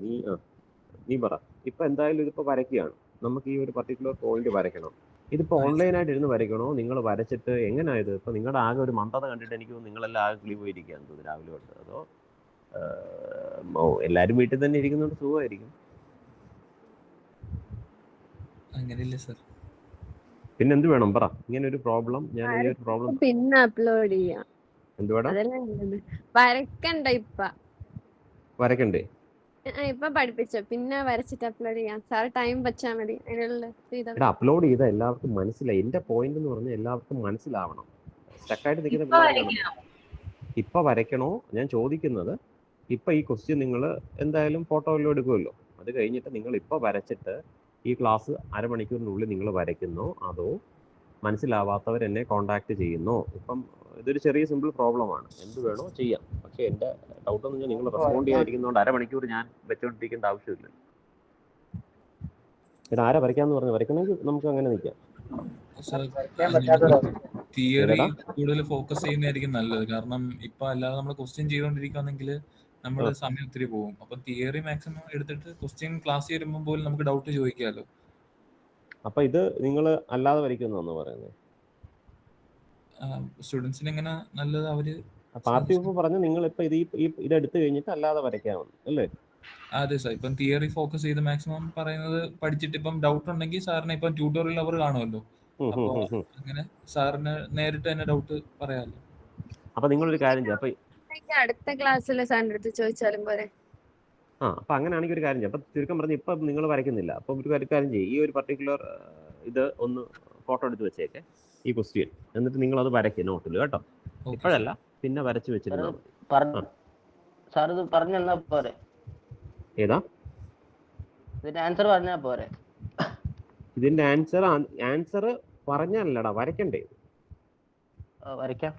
നീ പറ. ഇപ്പം എന്തായാലും ഇതിപ്പോൾ വരയ്ക്കുകയാണ്. നമുക്ക് ഈ ഒരു പർട്ടിക്കുലർ പോയിന്റ് വരയ്ക്കണം. ഇതിപ്പോൾ ഓൺലൈനായിട്ട് ഇരുന്ന് വരയ്ക്കണോ? നിങ്ങൾ വരച്ചിട്ട് എങ്ങനെയായത്? ഇപ്പം നിങ്ങളുടെ ആകെ ഒരു മന്ദത കണ്ടിട്ട് എനിക്ക് നിങ്ങളെല്ലാം ആകെ കിളി പോയിരിക്കുകയാണ് തോന്നുന്നു രാവിലെ തൊട്ട്. അതോ എല്ലാവരും വീട്ടിൽ തന്നെ ഇരിക്കുന്നതുകൊണ്ട് സുഖമായിരിക്കും. അങ്ങനെയില്ല സർ. പിന്നെ എന്ത് വേണം പറ? ഇങ്ങനെ ഒരു പ്രോബ്ലം ഞാൻ ഈ ഒരു പ്രോബ്ലം പിന്നെ അപ്ലോഡ് ചെയ്യാം. എന്തുവേണം? അതെല്ലാം നല്ലത്. വരക്കണ്ട വരക്കണ്ടേ? ഇപ്പൊ പഠിപ്പിച്ച പിന്നെ വരച്ചിട്ട് അപ്ലോഡ് ചെയ്യാം. സാർ ടൈം വെച്ചാൽ മതി. എടാ അപ്ലോഡ് ചെയ്താൽ എല്ലാവർക്കും മനസ്സിലായി. എന്റെ പോയിന്റ് എന്ന് പറഞ്ഞാൽ എല്ലാവർക്കും മനസ്സിലാവണം. സ്റ്റക്കായിട്ട് നിൽക്കുന്ന ഇപ്പൊ വരയ്ക്കണോ? ഞാൻ ചോദിക്കുന്നത് ഇപ്പൊ ഈ ക്വസ്റ്റ്യൻ നിങ്ങൾ എന്തായാലും ഫോട്ടോയിലും എടുക്കുമല്ലോ. അത് കഴിഞ്ഞിട്ട് നിങ്ങൾ ഇപ്പൊ വരച്ചിട്ട് ഈ ക്ലാസ് അരമണിക്കൂറിനുള്ളിൽ നിങ്ങൾ വരയ്ക്കുന്നോ അതോ മനസ്സിലാവാത്തവർ എന്നെ കോണ്ടാക്ട് ചെയ്യുന്നോ? ഇപ്പം ഇതൊരു ചെറിയ സിമ്പിൾ പ്രോബ്ലമാണ്. എന്ത് വേണോ ചെയ്യാം. പക്ഷെ എൻ്റെ ഡൗട്ട് എന്ന് വെച്ചാൽ നിങ്ങൾ റെസ്പോണ്ട് ചെയ്യാതിരിക്കുന്നതുകൊണ്ട് അരമണിക്കൂർ ഞാൻ വെച്ചോണ്ടിരിക്കേണ്ട ആവശ്യമില്ല. ഇത് ആരാ വരയ്ക്കാന്ന് പറഞ്ഞു? വരയ്ക്കണമെങ്കിൽ നമുക്ക് അങ്ങനെ നിൽക്കാം. തിയറി കൂടുതൽ ഫോക്കസ് ചെയ്യുന്നതായിരിക്കും നല്ലത്. കാരണം ഇപ്പൊ അല്ലാതെ നമ്മൾ ക്വസ്റ്റ്യൻ ചെയ്തുകൊണ്ടിരിക്കുകയാണെങ്കിൽ നമ്മുടെ സമയം ഒത്തിരി പോകും. അപ്പൊ തിയറി മാക്സിമം എടുത്തിട്ട് ക്വസ്റ്റ്യൻ ക്ലാസ് വരുമ്പോൾ പോലും നമുക്ക് ഡൗട്ട് ചോദിക്കാമല്ലോ. അപ്പൊ ഇത് നിങ്ങൾ അല്ലാതെ വരയ്ക്കുന്നതാണോ പറയുന്നത്? സ്റ്റുഡൻസിന് എങ്ങനെ നല്ലത് അവര് പാർട്ടി ഇപ്പൊ പറഞ്ഞു നിങ്ങൾ ഇപ്പൊ ഇതെടുത്തു കഴിഞ്ഞിട്ട് അല്ലാതെ വരയ്ക്കാമെന്ന് അല്ലേ? അതെ സാർ. ഇപ്പം തിയറി ഫോക്കസ് ചെയ്ത് മാക്സിമം പറയുന്നത് പഠിച്ചിട്ട് ഇപ്പം ഡൗട്ട് ഉണ്ടെങ്കിൽ സാറിന് ഇപ്പം ട്യൂട്ടോറിയൽ അവർ കാണുമല്ലോ. അപ്പൊ അങ്ങനെ സാറിന് നേരിട്ട് തന്നെ ഡൗട്ട് പറയാമല്ലോ. അപ്പൊ നിങ്ങളൊരു കാര്യം ചെയ്യാം. അപ്പൊ അടുത്ത ക്ലാസ്സിൽ സാറിന്റെ അടുത്ത് ചോദിച്ചാലും പോരെ? അപ്പൊ അങ്ങനെയാണെങ്കിൽ ഒരു കാര്യം ചെയ്യാം. അപ്പൊ ചുരുക്കം പറഞ്ഞ് ഇപ്പൊ നിങ്ങൾ വരയ്ക്കുന്നില്ല. അപ്പൊ ഒരു കാര്യം ചെയ്യും, ഈ ഒരു പർട്ടിക്കുലർ ഇത് ഒന്ന് ഫോട്ടോ എടുത്ത് വെച്ചേക്കെ, ഈ ക്വസ്റ്റ്യൻ, എന്നിട്ട് നിങ്ങൾ അത് വരയ്ക്കുക നോട്ടിൽ കേട്ടോ. ഇപ്പോഴല്ല, പിന്നെ വരച്ച് വെച്ചിരുന്നാൽ മതി. സാർ ഇത് പറഞ്ഞു തന്നാ പോരെ? ഏതാ ഇതിന്റെ ആൻസർ പറഞ്ഞാ പോരെ? ഇതിന്റെ ആൻസർ പറഞ്ഞല്ലടാ, വരയ്ക്കണ്ടേ? വരയ്ക്കാം.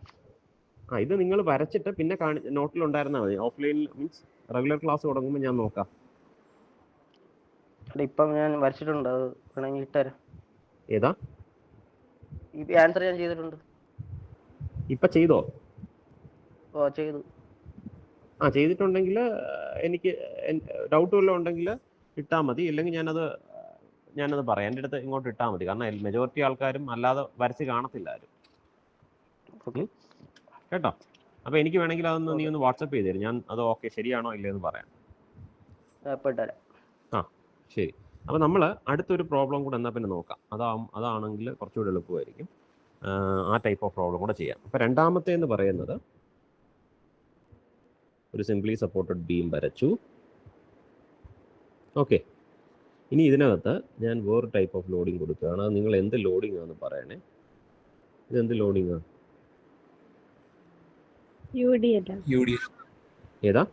ഇത് നിങ്ങൾ വരച്ചിട്ട് പിന്നെ നോട്ടിൽ ഉണ്ടായിരുന്നാൽ മതി. ഓഫ്ലൈൻ മീൻസ് റെഗുലർ ക്ലാസ് തുടങ്ങുമ്പോൾ ഞാൻ നോക്കാം. ഇപ്പം ഞാൻ വരച്ചിട്ടുണ്ട്, അത് വേണമെങ്കിൽ ഇട്ടുതരാം. ഏതാ? ഈ ആൻസർ ഞാൻ ചെയ്തിട്ടുണ്ട്. ഇപ്പൊ ചെയ്തോ? ചെയ്തു. ചെയ്തിട്ടുണ്ടെങ്കിൽ എനിക്ക് ഡൗട്ട് വല്ലതും ഉണ്ടെങ്കിൽ ഇട്ടാൽ മതി. ഇല്ലെങ്കിൽ ഞാനത് പറയാം. എൻ്റെ അടുത്ത് ഇങ്ങോട്ട് ഇട്ടാൽ മതി. കാരണം മെജോറിറ്റി ആൾക്കാരും അല്ലാതെ വരച്ച് കാണത്തില്ല ആരും. കേട്ടോ? അപ്പൊ എനിക്ക് വേണമെങ്കിൽ അതൊന്ന് നീ ഒന്ന് വാട്സപ്പ് ചെയ്ത് തരും. ഞാൻ അത് ഓക്കെ ശരിയാണോ ഇല്ലയെന്ന് പറയാം. ശരി. അപ്പൊ നമ്മൾ അടുത്തൊരു പ്രോബ്ലം കൂടെ എന്നാൽ പിന്നെ നോക്കാം. അതാണെങ്കിൽ കുറച്ചുകൂടി എളുപ്പമായിരിക്കും. ആ ടൈപ്പ് ഓഫ് പ്രോബ്ലം കൂടെ ചെയ്യാം. അപ്പൊ രണ്ടാമത്തെ എന്ന് പറയുന്നത് ഒരു സിംപ്ലി സപ്പോർട്ടഡ് ബീം വരച്ചു. ഓക്കെ. ഇനി ഇതിനകത്ത് ഞാൻ വേറെ ടൈപ്പ് ഓഫ് ലോഡിങ് കൊടുക്കുകയാണ്. അത് നിങ്ങൾ എന്ത് ലോഡിംഗ് ആണെന്ന് പറയണേ. ഇതെന്ത് ലോഡിംഗ് ആണ്? ഏതാ?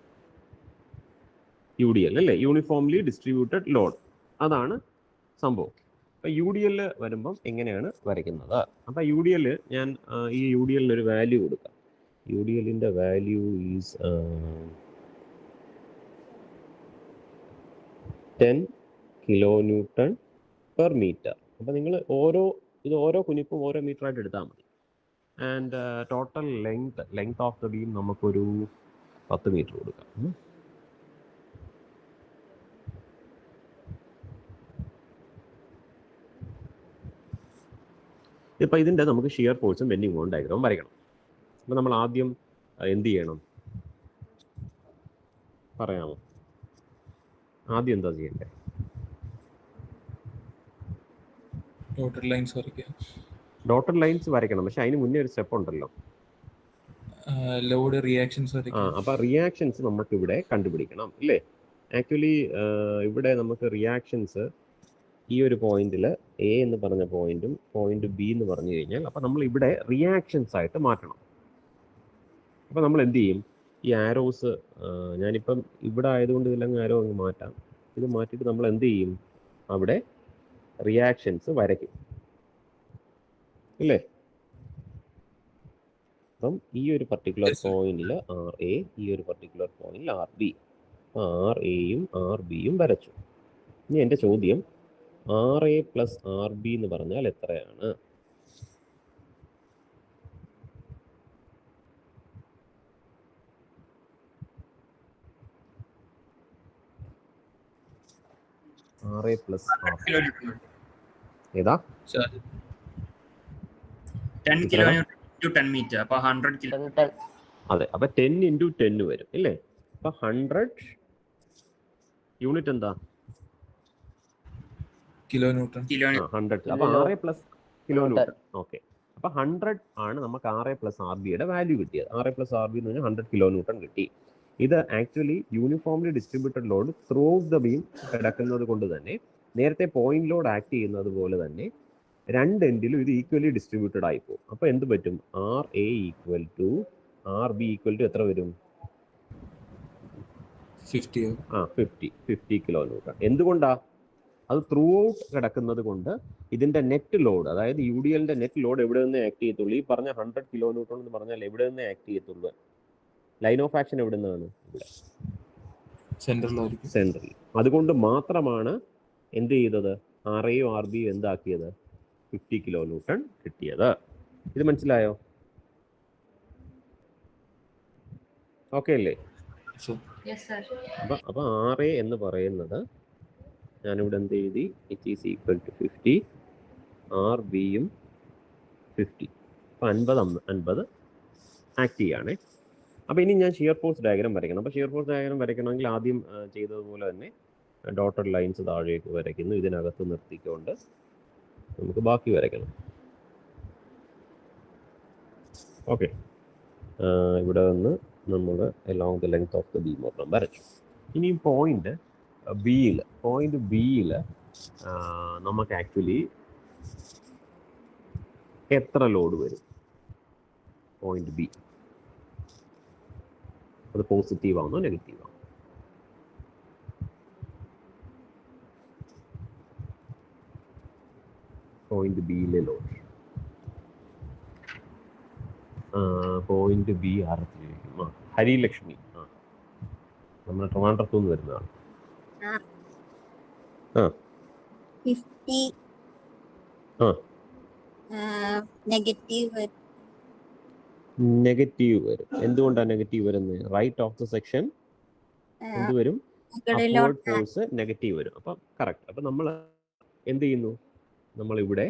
UDL അല്ലേ? Uniformly distributed load. അതാണ് സംഭവം. അപ്പം UDL വരുമ്പം എങ്ങനെയാണ് വരയ്ക്കുന്നത്? അപ്പം UDL ഞാൻ ഈ UDL ഒരു വാല്യൂ കൊടുക്കാം. UDLന്റെ value is 10 kN per meter. അപ്പം നിങ്ങൾ ഓരോ കുനിപ്പും ഓരോ മീറ്റർ ആയിട്ട് എടുത്താൽ മതി. And total length of the beam നമുക്കൊരു 10 മീറ്റർ കൊടുക്കാം. ഇപ്പം ഇതിൻ്റെ നമുക്ക് ഷിയർ ഫോഴ്സും ബെൻഡിങ് മൊമെന്റ് ഡയഗ്രാം വരയ്ക്കണം. അപ്പം നമ്മൾ ആദ്യം എന്ത് ചെയ്യണം പറയാമോ? ആദ്യം എന്താ ചെയ്യണ്ടേ? ഡോട്ടഡ് ലൈൻസ് വരയ്ക്കണം. പക്ഷെ അതിന് മുന്നേ ഒരു സ്റ്റെപ്പ് ഉണ്ടല്ലോ, ലോഡ് റിയാക്ഷൻസ്. അപ്പൊ റിയാക്ഷൻസ് നമുക്ക് ഇവിടെ കണ്ടുപിടിക്കണം ഇല്ലേ? ആക്ച്വലി ഇവിടെ നമുക്ക് റിയാക്ഷൻസ് ഈ ഒരു പോയിന്റിൽ A എന്ന് പറഞ്ഞ പോയിന്റും പോയിന്റ് B എന്ന് പറഞ്ഞു കഴിഞ്ഞാൽ, അപ്പൊ നമ്മൾ ഇവിടെ റിയാക്ഷൻസ് ആയിട്ട് മാറ്റണം. അപ്പൊ നമ്മൾ എന്ത് ചെയ്യും? ഈ ആരോസ് ഞാനിപ്പം ഇവിടെ ആയതുകൊണ്ട് ഇതിലങ്ങ് ആരോ അങ്ങ് മാറ്റാം. ഇത് മാറ്റിയിട്ട് നമ്മൾ എന്ത് ചെയ്യും? അവിടെ റിയാക്ഷൻസ് വരയ്ക്കും ഇല്ലേ? അപ്പം ഈ ഒരു പർട്ടിക്കുലർ പോയിന്റിൽ RA, ഈ ഒരു പർട്ടിക്കുലർ പോയിന്റിൽ RB. RAയും RBയും വരച്ചു. ഇനി എൻ്റെ ചോദ്യം, RA + RB എന്ന് പറഞ്ഞാൽ എത്രയാണ്? RA + RB ഏതാ? 10 kN to 10 meter. അപ്പൊ 100 കിലോ. അതെ. അപ്പൊ 10 × 10 വരും ഇല്ലേ? അപ്പൊ 100 യൂണിറ്റ് എന്താ? കിലോന്യൂട്ടൺ. 100. അപ്പൊ RA + കിലോന്യൂട്ടൺ. ഓക്കെ. അപ്പൊ 100 ആണ് നമുക്ക് RA + RBയുടെ വാല്യൂ കിട്ടിയത്. RA + RB എന്ന് പറഞ്ഞാൽ 100 കിലോന്യൂട്ടൺ കിട്ടി. ഇത് actually uniformly distributed load through out the beam കിടക്കുന്നത് കൊണ്ട് തന്നെ നേരത്തെ പോയിന്റ് ലോഡ് ആക്ട് ചെയ്യുന്നത് പോലെ തന്നെ രണ്ട് എൻഡിലും ഇത് ഈക്വലി ഡിസ്ട്രിബ്യൂട്ടഡ് ആയി പോകും. അപ്പൊ എന്ത് പറ്റും? RA = RB = എത്ര വരും? 50 കിലോന്യൂട്ടൺ. എന്തുകൊണ്ടാ? അത് ത്രൂ ഔട്ട് കിടക്കുന്നത് കൊണ്ട് ഇതിന്റെ നെറ്റ് ലോഡ്, അതായത് UDLന്റെ നെറ്റ് ലോഡ് എവിടെ നിന്ന് ആക്ട് ചെയ്യത്തുള്ളൂ? ഈ പറഞ്ഞ 100 കിലോന്യൂട്ടൺ എന്ന് പറഞ്ഞാൽ എവിടെ നിന്ന് ആക്ട് ചെയ്യത്തുള്ളൂ? ലൈൻ ഓഫ് ആക്ഷൻ എവിടെ നിന്നാണ്? ഇവിടെ സെൻട്രൽ. അതുകൊണ്ട് മാത്രമാണ് എന്ത് ചെയ്തത്? RAയും RBയും എന്താക്കിയത്? 50 കിലോന്യൂട്ടൺ കിട്ടിയത്. ഇത് മനസ്സിലായോ? ഓക്കെ അല്ലേ? അപ്പൊ RA എന്ന് പറയുന്നത് ഞാനിവിടെ എന്ത് എഴുതി? H = 50, RBയും 50. അപ്പൊ 50 ആക്ട് ചെയ്യാണ്. അപ്പൊ ഇനി ഞാൻ ഷിയർ ഫോഴ്സ് ഡയഗ്രാം വരയ്ക്കണം. അപ്പൊ ഷിയർ ഫോഴ്സ് ഡയഗ്രാം വരയ്ക്കണമെങ്കിൽ ആദ്യം ചെയ്തതുപോലെ തന്നെ ഡോട്ടഡ് ലൈൻസ് താഴേക്ക് വരയ്ക്കുന്നു. ഇതിനകത്ത് നിർത്തിക്കൊണ്ട് നമുക്ക് ബാക്കി വരയ്ക്കണം. ഓക്കെ, ഇവിടെ നിന്ന് നമ്മൾ along the length of the beam ഒരെണ്ണം വരച്ചു. ഇനി പോയിന്റ് ബിയിൽ നമുക്ക് ആക്ച്വലി എത്ര ലോഡ് വരും? പോയിന്റ് ബി അത് പോസിറ്റീവ് ആണോ നെഗറ്റീവ് ആണോ? പോയിന്റ് ബിയിലെ ലോഡ്, പോയിന്റ് ബി ആർക്കും ഹരിലക്ഷ്മി, നമ്മുടെ ട്രിവാൻഡ്രത്തു നിന്ന് വരുന്നതാണ്. ആ 50 ആ നെഗറ്റീവ് നെഗറ്റീവ് വരും. എന്തുകൊണ്ടാണ് നെഗറ്റീവ് വരുന്നത്? റൈറ്റ് ഓഫ് ദ സെക്ഷൻ എന്ത് വരും? അപ്വേർഡ് ഫോഴ്സ് നെഗറ്റീവ് വരും. അപ്പം കറക്റ്റ്. അപ്പം നമ്മൾ എന്ത് ചെയ്യുന്നു? നമ്മളിവിടെ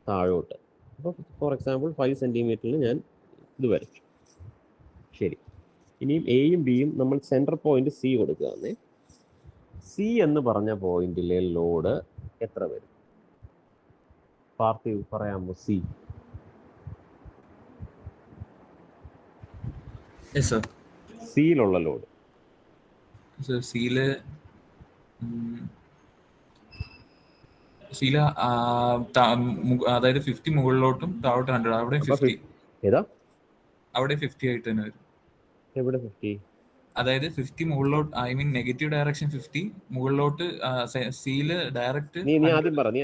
താഴോട്ട്, അപ്പോൾ ഫോർ എക്സാമ്പിൾ 5 സെൻറ്റിമീറ്ററിൽ ഞാൻ ഇത് വരച്ചു. ശരി, ഇനിയും എയും ബിയും നമ്മൾ സെൻറ്റർ പോയിന്റ് സി കൊടുക്കുകയാണേ. സി എന്ന് പറഞ്ഞ പോയിന്റിലെ ലോഡ് എത്ര വരും? പാർത്ഥിവ് പറയാമോ? സിയിലുള്ള ലോഡ്. സിയില് അതായത് 50 മുകളിലോട്ടും താഴോട്ട് 100. അവിടെ 50. ഏതാ? അവിടെ 50 ആയിട്ട് തന്നെ വരും. എവിടെ 50? അതായത് 50 മുകളിലോട്ട്, ഐ മീൻ നെഗറ്റീവ് ഡയറക്ഷൻ 50, മുകളിലോട്ട് സിയില് ഡയറക്റ്റ്. നീ ആദ്യം പറ, നീ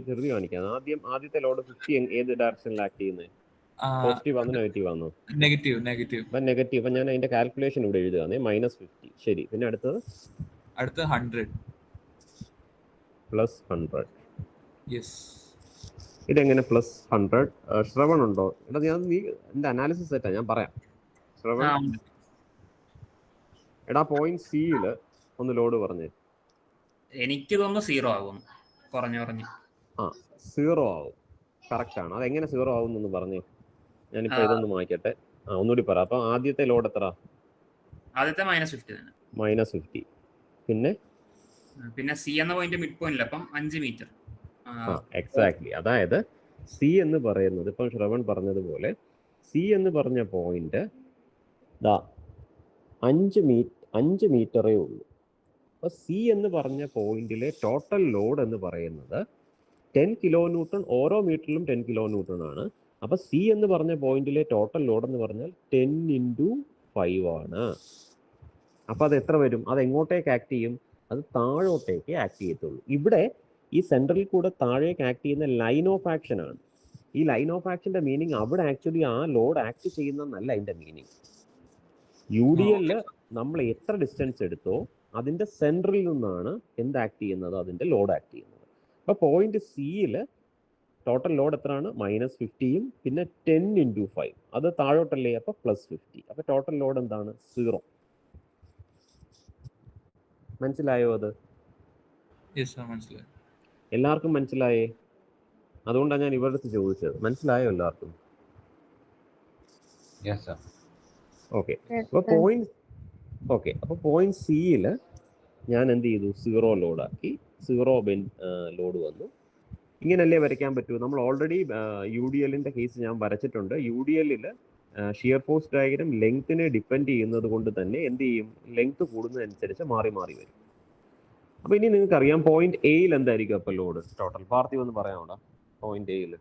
ധൃതി കാണിക്കാം. ആദ്യത്തെ ലോഡ് 50 ഏത് ഡയറക്ഷനിൽ ആക്ട് ചെയ്യുന്നത്? പോസിറ്റീവ് ആണോ നെഗറ്റീവ് ആണോ? നെഗറ്റീവ്. അപ്പം ഞാൻ അതിന്റെ കാൽക്കുലേഷൻ ഇവിടെ എഴുതുകയാണ്. -50. ശരി, പിന്നെ അടുത്തത് 100 പ്ലസ് 100. യെസ്. ഇതെങ്ങനെ പ്ലസ് 100? ശ്രവൺ ഉണ്ടോ? നീ എന്റെ അനാലിസിസ് സെറ്റാ, ഞാൻ പറയാം. ശ്രവൺ, എടാ പോയിന്റ് സിയില് ഒന്ന് ലോഡ് പറഞ്ഞേ. എനിക്ക് തോന്നുന്നു 0 ആകും. പറഞ്ഞു 0 ആവും. കറക്റ്റ് ആണ്. അതെങ്ങനെ 0 ആവും എന്ന് പറഞ്ഞേ. ഞാനിപ്പോ ഇതൊന്ന് മായ്ക്കട്ടെ. ഒന്നുകൂടി പറ. അപ്പൊ ആദ്യത്തെ ലോഡ് എത്ര? ആദ്യത്തെ -50 തന്നെ. -50. പിന്നെ സി എന്ന പോയിന്റ് മിഡ് പോയിന്റിൽ, അപ്പം 5 മീറ്റർ. എക്സാക്ട്ലി. അതായത് സി എന്ന് പറയുന്നത് ഇപ്പം ശ്രവൺ പറഞ്ഞതുപോലെ സി എന്ന് പറഞ്ഞ പോയിന്റ് 5 മീറ്ററേ ഉള്ളൂ. അപ്പോൾ സി എന്ന് പറഞ്ഞ പോയിന്റിലെ ടോട്ടൽ ലോഡ് എന്ന് പറയുന്നത് 10 കിലോ ന്യൂട്ടൺ. ഓരോ മീറ്ററിലും 10 കിലോ ന്യൂട്ടൺ ആണ്. അപ്പോൾ സി എന്ന് പറഞ്ഞ പോയിന്റിലെ ടോട്ടൽ ലോഡ് എന്ന് പറഞ്ഞാൽ 10 × 5 ആണ്. അപ്പോൾ അത് എത്ര വരും? അത് എങ്ങോട്ടേക്ക് ആക്ട് ചെയ്യും? അത് താഴോട്ടേക്ക് ആക്ട് ചെയ്യത്തുള്ളൂ. ഇവിടെ ഈ സെൻട്രലിൽ കൂടെ താഴേക്ക് ആക്ട് ചെയ്യുന്ന ലൈൻ ഓഫ് ആക്ഷൻ ആണ്. ഈ ലൈൻ ഓഫ് ആക്ഷന്റെ മീനിങ് അവിടെ ആക്ച്വലി ആ ലോഡ് ആക്ട് ചെയ്യുന്നതല്ല അതിന്റെ മീനിങ്. യു ഡി എല്ലിൽ നമ്മൾ എത്ര ഡിസ്റ്റൻസ് എടുത്തോ അതിന്റെ സെൻട്രലിൽ നിന്നാണ് എന്ത് ആക്ട് ചെയ്യുന്നത്? അതിന്റെ ലോഡ് ആക്ട് ചെയ്യുന്നത്. അപ്പോൾ പോയിന്റ് സിയിൽ ടോട്ടൽ ലോഡ് എത്രയാണ്? -50യും പിന്നെ 10 × 5 അത് താഴോട്ടല്ലേ? അപ്പോൾ +50. അപ്പോൾ ടോട്ടൽ ലോഡ് എന്താണ്? 0. മനസ്സിലായോ? അത് എല്ലാവർക്കും മനസ്സിലായേ? അതുകൊണ്ടാണ് ഞാൻ ഇവരുടെ അടുത്ത് ചോദിച്ചത്. മനസ്സിലായോ എല്ലാവർക്കും? ഓക്കെ. അപ്പോൾ പോയിന്റ് സിയിൽ ഞാൻ എന്ത് ചെയ്തു? 0 ലോഡാക്കി. 0 ലോഡ് വന്നു. ഇങ്ങനല്ലേ വരയ്ക്കാൻ പറ്റൂ? നമ്മൾ ഓൾറെഡി യു ഡി എല്ലിന്റെ കേസ് ഞാൻ വരച്ചിട്ടുണ്ട്. യു ഡി എല്ലിൽ ഷിയർ ഫോഴ്സ് ഡയഗ്രം ലെങ്ത്തിനെ ഡിപ്പെൻഡ് ചെയ്യുന്നത് കൊണ്ട് തന്നെ എന്ത് ചെയ്യും? ലെങ്ത് കൂടുന്നതനുസരിച്ച് മാറി വരും. അപ്പോൾ ഇനി നിങ്ങൾക്ക് അറിയാം പോയിന്റ് എയിൽ എന്തായിരിക്കും അപ്പോൾ ലോഡ് ടോട്ടൽ? പാർത്ഥിവ് ഒന്ന് പറയാമോടാ? പോയിന്റ് എയിൽ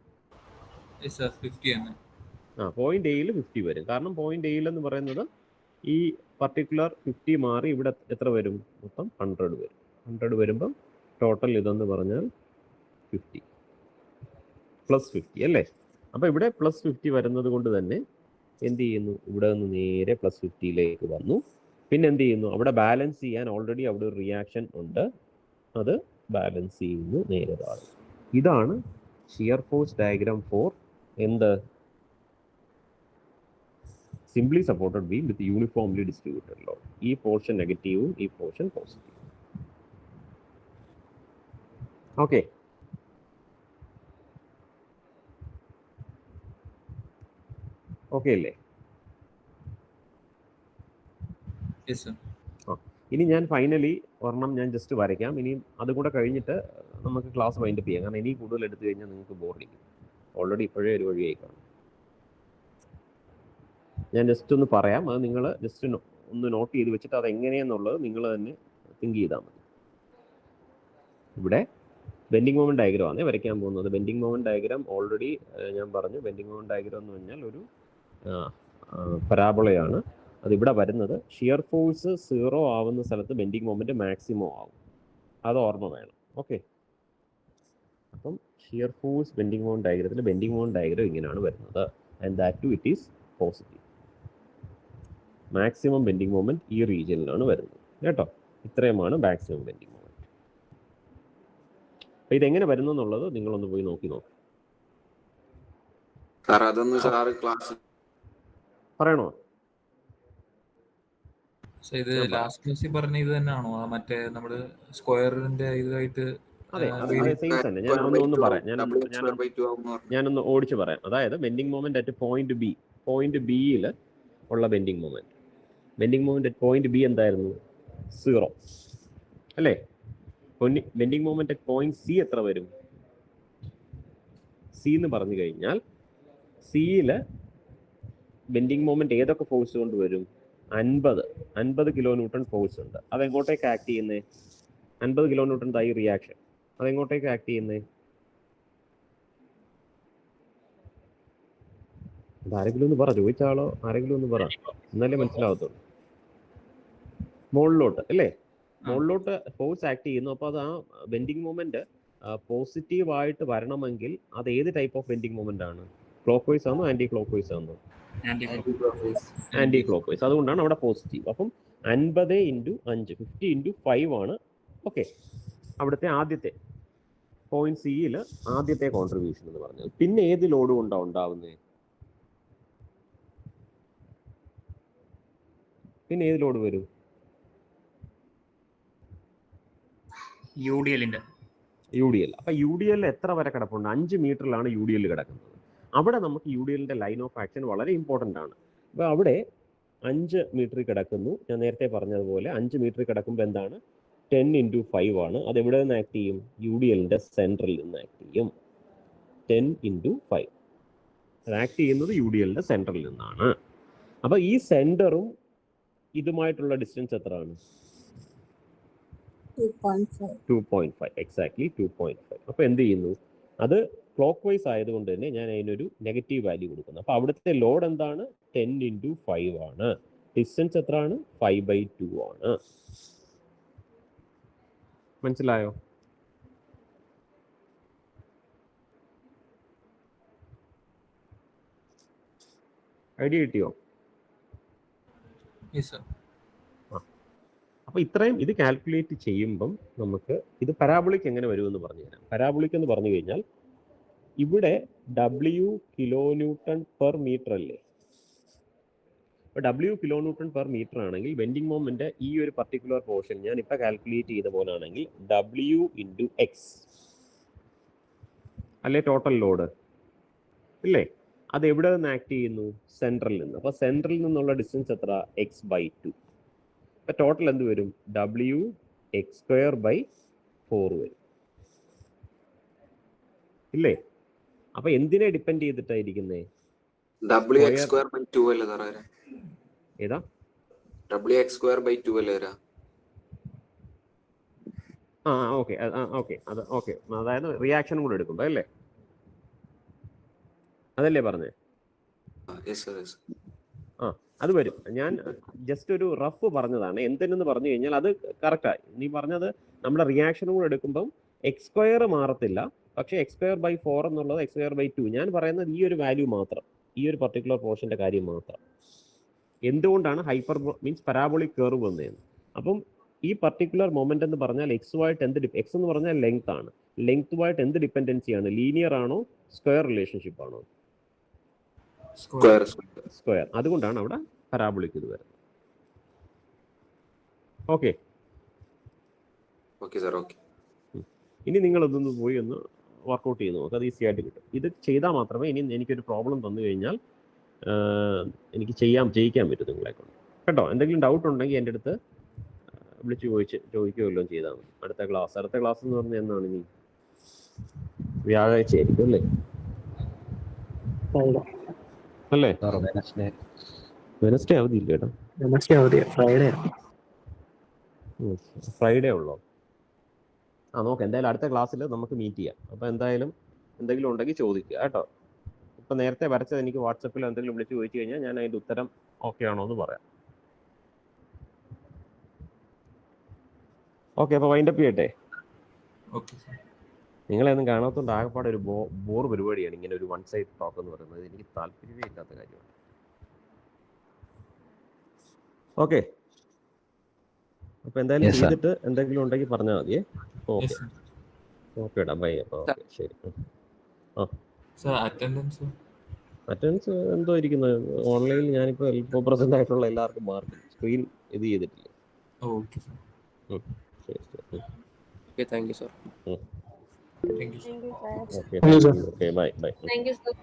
പോയിന്റ് എയിൽ 50 വരും. കാരണം പോയിന്റ് എയിൽ എന്ന് പറയുന്നത് ഈ പർട്ടിക്കുലർ 50 മാറി ഇവിടെ എത്ര വരും? മൊത്തം 100 വരും. 100 വരുമ്പം ടോട്ടൽ ഇതെന്ന് പറഞ്ഞാൽ 50 +50 അല്ലേ? അപ്പോൾ ഇവിടെ +50 വരുന്നത് കൊണ്ട് തന്നെ എന്ത് ചെയ്യുന്നു? ഇവിടെ നിന്ന് നേരെ +50യിലേക്ക് വന്നു. പിന്നെ എന്ത് ചെയ്യുന്നു? അവിടെ ബാലൻസ് ചെയ്യാൻ ഓൾറെഡി അവിടെ ഒരു റിയാക്ഷൻ ഉണ്ട്. അത് ബാലൻസ് ചെയ്യുന്നു നേരെ താഴെ. ഇതാണ് ഷിയർ ഫോഴ്സ് ഡയഗ്രാം ഫോർ എന്ത്? സിംപ്ലി സപ്പോർട്ടഡ് ബീം വിത്ത് യൂണിഫോംലി ഡിസ്ട്രിബ്യൂട്ടഡ് ലോഡ്. ഈ പോർഷൻ നെഗറ്റീവും ഈ പോർഷൻ പോസിറ്റീവും. ഓക്കെ. ഓക്കെ അല്ലേ? ഇനി ഞാൻ ഫൈനലി ഒരെണ്ണം ഞാൻ ജസ്റ്റ് വരയ്ക്കാം. ഇനി അതും കൂടെ കഴിഞ്ഞിട്ട് നമുക്ക് ക്ലാസ് വൈൻഡപ്പ് ചെയ്യാം. കാരണം ഇനി കൂടുതൽ എടുത്തു കഴിഞ്ഞാൽ നിങ്ങൾക്ക് ബോറടിക്കും. ഓൾറെഡി ഇപ്പോഴേ ഒരു വഴിയായി കാണും. ഞാൻ ജസ്റ്റ് ഒന്ന് പറയാം, അത് നിങ്ങൾ ജസ്റ്റ് ഒന്ന് നോട്ട് ചെയ്ത് വെച്ചിട്ട് അത് എങ്ങനെയാണെന്നുള്ളത് നിങ്ങൾ തന്നെ തിങ്ക് ചെയ്താൽ മതി. ഇവിടെ ബെൻഡിങ് മൊമെന്റ് ഡയഗ്രാം ആണ് വരയ്ക്കാൻ പോകുന്നത്. ബെൻഡിങ് മൊമെന്റ് ഡയഗ്രാം ഓൾറെഡി ഞാൻ പറഞ്ഞു. ബെൻഡിങ് മൊമെന്റ് ഡയഗ്രാം എന്ന് പറഞ്ഞാൽ ഒരു പരാബോളയാണ്. അതിവിടെ വരുന്നത് ഷിയർ ഫോഴ്സ് 0 ആവുന്ന സ്ഥലത്ത് ബെൻഡിങ് മൊമെന്റ് മാക്സിമം ആവും. അത് ഓർമ്മ വേണം. ഓക്കെ, അപ്പം ഷിയർ ഫോഴ്സ് ബെൻഡിങ് മൊമെന്റ് ഡയഗ്രത്തിൽ ബെൻഡിങ് മൊമെന്റ് ഡയഗ്രാം ഇങ്ങനെയാണ് വരുന്നത്. And that to it is positive. Maximum bending moment ഈ റീജിയനിലാണ് വരുന്നത് കേട്ടോ. ഇത്രയുമാണ് മാക്സിമം ബെൻഡിങ് മൊമെന്റ്. അപ്പൊ ഇതെങ്ങനെ വരുന്നു എന്നുള്ളത് നിങ്ങളൊന്ന് പോയി നോക്കി നോക്കാം. പറയണോ? ഇത് ലാസ്റ്റ് ക്ലാസ്സിൽ പറഞ്ഞ ഇത് തന്നെയാണോ? മറ്റേ നമ്മള് സ്ക്വയറിന്റെ ഇതായിട്ട്? അതെ, സെയിം തന്നെ. ഞാനൊന്ന് പറയാം, ഞാനൊന്ന് ഓടിച്ച് പറയാം. അതായത് ബെൻഡിങ് മൊമെന്റ് അറ്റ് പോയിന്റ് ബിയിൽ ഉള്ള bending moment at point B എന്തായിരുന്നു? 0 അല്ലേ? Bending moment at point C എത്ര വരും? സി എന്ന് പറഞ്ഞു കഴിഞ്ഞാൽ സിയില് ബെൻഡിങ് മൊമെന്റ് ഏതൊക്കെ ഫോഴ്സ് കൊണ്ട് വരും? 50 കിലോ ന്യൂട്ടൺ ഫോഴ്സ് ഉണ്ട്. അതെങ്ങോട്ടേക്ക് ആക്ട് ചെയ്യുന്നത്? 50 കിലോ ന്യൂട്ടൺ ഈ റിയാക്ഷൻ അതെങ്ങോട്ടേക്ക് ആക്ട് ചെയ്യുന്നത്? ആരെങ്കിലും ഒന്ന് പറ, ചോദിച്ചാളോ ആരെങ്കിലും ഒന്ന് പറ, എന്നാലേ മനസ്സിലാവത്തുള്ളൂ. മുകളിലോട്ട് അല്ലേ? മുകളിലോട്ട് ഫോഴ്സ് ആക്ട് ചെയ്യുന്നു. അപ്പോൾ അത് ആ ബെൻഡിങ് മൊമെന്റ് പോസിറ്റീവ് ആയിട്ട് വരണമെങ്കിൽ അത് ഏത് ടൈപ്പ് ഓഫ് ബെൻഡിങ് മൊമെന്റ് ആണ്? ക്ലോക്ക് വൈസ് ആണോ ആന്റി ക്ലോക്ക് വൈസ് ആണോ? Anticlockwise. അതുകൊണ്ടാണ് അവിടെ പോസിറ്റീവ്. അപ്പം 50 × 5 50 × 5 ആണ്. ഓക്കെ, അവിടുത്തെ ആദ്യത്തെ പോയിന്റ് സിയിൽ ആദ്യത്തെ കോൺട്രിബ്യൂഷൻ എന്ന് പറഞ്ഞത്. പിന്നെ ഏത് ലോഡ് കൊണ്ടാണ് ഉണ്ടാവുന്നത്? പിന്നെ ഏത് ലോഡ് വരും? UDL. അപ്പൊ UDL എത്ര വരെ കിടപ്പുണ്ട്? 5 മീറ്ററിലാണ് UDL കിടക്കുന്നത്. അവിടെ നമുക്ക് UDLന്റെ ലൈൻ ഓഫ് ആക്ഷൻ വളരെ ഇമ്പോർട്ടൻ്റ് ആണ്. അപ്പൊ അവിടെ 5 മീറ്ററിൽ കിടക്കുന്നു. ഞാൻ നേരത്തെ പറഞ്ഞതുപോലെ 5 മീറ്ററിൽ കിടക്കുമ്പോൾ എന്താണ്? 10 × 5 ആണ്. അത് എവിടെ നിന്ന് ആക്ട് ചെയ്യും? UDLന്റെ സെൻട്രലിൽ നിന്ന് ആക്ട് ചെയ്യും. 10 × 5 അത് ആക്ട് ചെയ്യുന്നത് UDLന്റെ സെൻട്രലിൽ നിന്നാണ്. അപ്പൊ ഈ സെന്ററും ഇതുമായിട്ടുള്ള ഡിസ്റ്റൻസ് എത്രയാണ്? 2.5. എക്സാക്ട്ലി 2.5. അപ്പൊ എന്ത് ചെയ്യുന്നു? അത് ക്ലോക്ക് വൈസ് ആയതുകൊണ്ട് തന്നെ ഞാൻ അതിനൊരു നെഗറ്റീവ് വാല്യൂ കൊടുക്കുന്നു. അപ്പൊ അവിടുത്തെ ലോഡ് എന്താണ്? 10 × 5 ആണ്. ഡിസ്റ്റൻസ് എത്രയാണ്? 5/2 ആണ്. മനസ്സിലായോ? ഐഡിയ കിട്ടിയോ? അപ്പൊ ഇത്രയും ഇത് കാൽക്കുലേറ്റ് ചെയ്യുമ്പം നമുക്ക് ഇത് പരാബോളിക് എങ്ങനെ വരുമെന്ന് പറഞ്ഞു തരാം. പരാബോളിക് എന്ന് പറഞ്ഞു കഴിഞ്ഞാൽ ഇവിടെ W kilonewton per metre അല്ലേ? അപ്പൊ W kilonewton per metre ആണെങ്കിൽ ബെൻഡിങ് മൊമെന്റ് ഈ ഒരു പർട്ടിക്കുലർ പോർഷൻ ഞാൻ ഇപ്പൊ കാൽക്കുലേറ്റ് ചെയ്ത പോലെ ആണെങ്കിൽ W × X അല്ലേ ടോട്ടൽ ലോഡ് ഇല്ലേ? അത് എവിടെ നിന്ന് ആക്ട് ചെയ്യുന്നു? സെൻട്രലിൽ നിന്ന്. അപ്പൊ സെൻട്രലിൽ നിന്നുള്ള ഡിസ്റ്റൻസ് എത്ര? X/2. അപ്പൊ ടോട്ടൽ എന്ത് വരും? WX²/4 വരും ഇല്ലേ? അപ്പൊ എന്തിനെ ഡിപ്പെൻഡ് ചെയ്തിട്ടായിരിക്കുന്നേ? WX²/2 അല്ലേ സാറേ? ഏതാ? WX²/2 അല്ലേ? ഓക്കെ അത് ഓക്കെ. അതായത് റിയാക്ഷൻ കൂടെ എടുക്കുമ്പോ അല്ലേ? അതല്ലേ പറഞ്ഞേ? അത് വരും. ഞാൻ ജസ്റ്റ് ഒരു റഫ് പറഞ്ഞതാണ്. എന്തിനെന്ന് പറഞ്ഞു കഴിഞ്ഞാൽ അത് കറക്റ്റായി. നീ പറഞ്ഞത് നമ്മുടെ റിയാക്ഷനും കൂടെ എടുക്കുമ്പം X² മാറത്തില്ല, പക്ഷേ X²/4 എന്നുള്ളത് X²/2. ഞാൻ പറയുന്നത് ഈ ഒരു വാല്യൂ മാത്രം, ഈ ഒരു പർട്ടിക്കുലർ പോർഷന്റെ കാര്യം മാത്രം. എന്തുകൊണ്ടാണ് ഹൈപ്പർ മീൻസ് പരാബോളിക് കർവ് വന്നതെന്ന്. അപ്പം ഈ പർട്ടിക്കുലർ മൊമെന്റ് എന്ന് പറഞ്ഞാൽ എക്സുമായിട്ട് എക്സ് എന്ന് പറഞ്ഞാൽ ലെങ്ത് ആണ്. ലെങ്ത്തുമായിട്ട് എന്ത് ഡിപ്പെൻഡൻസിയാണ്? ലീനിയർ ആണോ സ്ക്വയർ റിലേഷൻഷിപ്പ് ആണോ? സ്ക്വയർ. അതുകൊണ്ടാണ് അവിടെ പരാബോളിക് ഇത് വരുന്നത്. ഓക്കെ. ഇനി നിങ്ങൾ ഇതൊന്ന് പോയി ഒന്ന് വർക്കൗട്ട് ചെയ്ത് നോക്കുക. അത് ഈസി ആയിട്ട് കിട്ടും. ഇത് ചെയ്താൽ മാത്രമേ ഇനി എനിക്കൊരു പ്രോബ്ലം തന്നു കഴിഞ്ഞാൽ എനിക്ക് ചെയ്യിക്കാൻ പറ്റും നിങ്ങളെ കൊണ്ട് കേട്ടോ. എന്തെങ്കിലും ഡൗട്ട് ഉണ്ടെങ്കിൽ എൻ്റെ അടുത്ത് വിളിച്ച് ചോദിക്കുകയല്ലോ ചെയ്താൽ മതി. അടുത്ത ക്ലാസ് എന്ന് പറഞ്ഞാൽ എന്നാണ്? ഇനി വ്യാഴാഴ്ച ആയിരിക്കും അല്ലേ? അല്ലേ? വെനസ്ഡേ അവധി ഇല്ല കേട്ടോ. ഫ്രൈഡേ ഉള്ളോ? നോക്കാം. എന്തായാലും അടുത്ത ക്ലാസ്സിൽ നമുക്ക് മീറ്റ് ചെയ്യാം. അപ്പോൾ എന്തായാലും എന്തെങ്കിലും ഉണ്ടെങ്കിൽ ചോദിക്കുക കേട്ടോ. ഇപ്പം നേരത്തെ വരച്ചത് എനിക്ക് വാട്സപ്പിൽ എന്തെങ്കിലും വിളിച്ച് ചോദിച്ചു കഴിഞ്ഞാൽ ഞാൻ അതിൻ്റെ ഉത്തരം ഓക്കെ ആണോ എന്ന് പറയാം. ഓക്കെ, അപ്പോൾ വൈൻഡപ്പ് ചെയ്യട്ടെ. Okay sir. നിങ്ങളെയൊന്നും കാണാത്തതുകൊണ്ട് ആകെപ്പാടെ ഒരു ബോർ പരിപാടിയാണ് ഇങ്ങനെ ഒരു വൺ സൈഡ് ടോക്ക് എന്ന് പറയുന്നത്. എനിക്ക് താല്പര്യമേ ഇല്ലാത്ത കാര്യമാണ്. ഓക്കെ, അപ്പോൾ എന്തായാലും ചെയ്തിട്ട് എന്തെങ്കിലും ഉണ്ടെങ്കിൽ പറഞ്ഞാൽ മതിയേ. ഓക്കെ ഓക്കെ ഇടാം. ബൈ. അപ്പോൾ ഓക്കെ, ശരി. സാർ അറ്റൻഡൻസ് എന്തോ ഇരിക്കുന്നത് ഓൺലൈനിൽ. ഞാനിപ്പോൾ ഇപ്പോൾ പ്രസന്റ് ആയിട്ടുള്ള എല്ലാവർക്കും മാർക്ക് സ്ക്രീൻ ഇത് ചെയ്തിട്ടില്ല. Okay sir. ശരി ശരി. Okay, thank you sir. Thank you sir. Okay, bye bye. Thank you sir.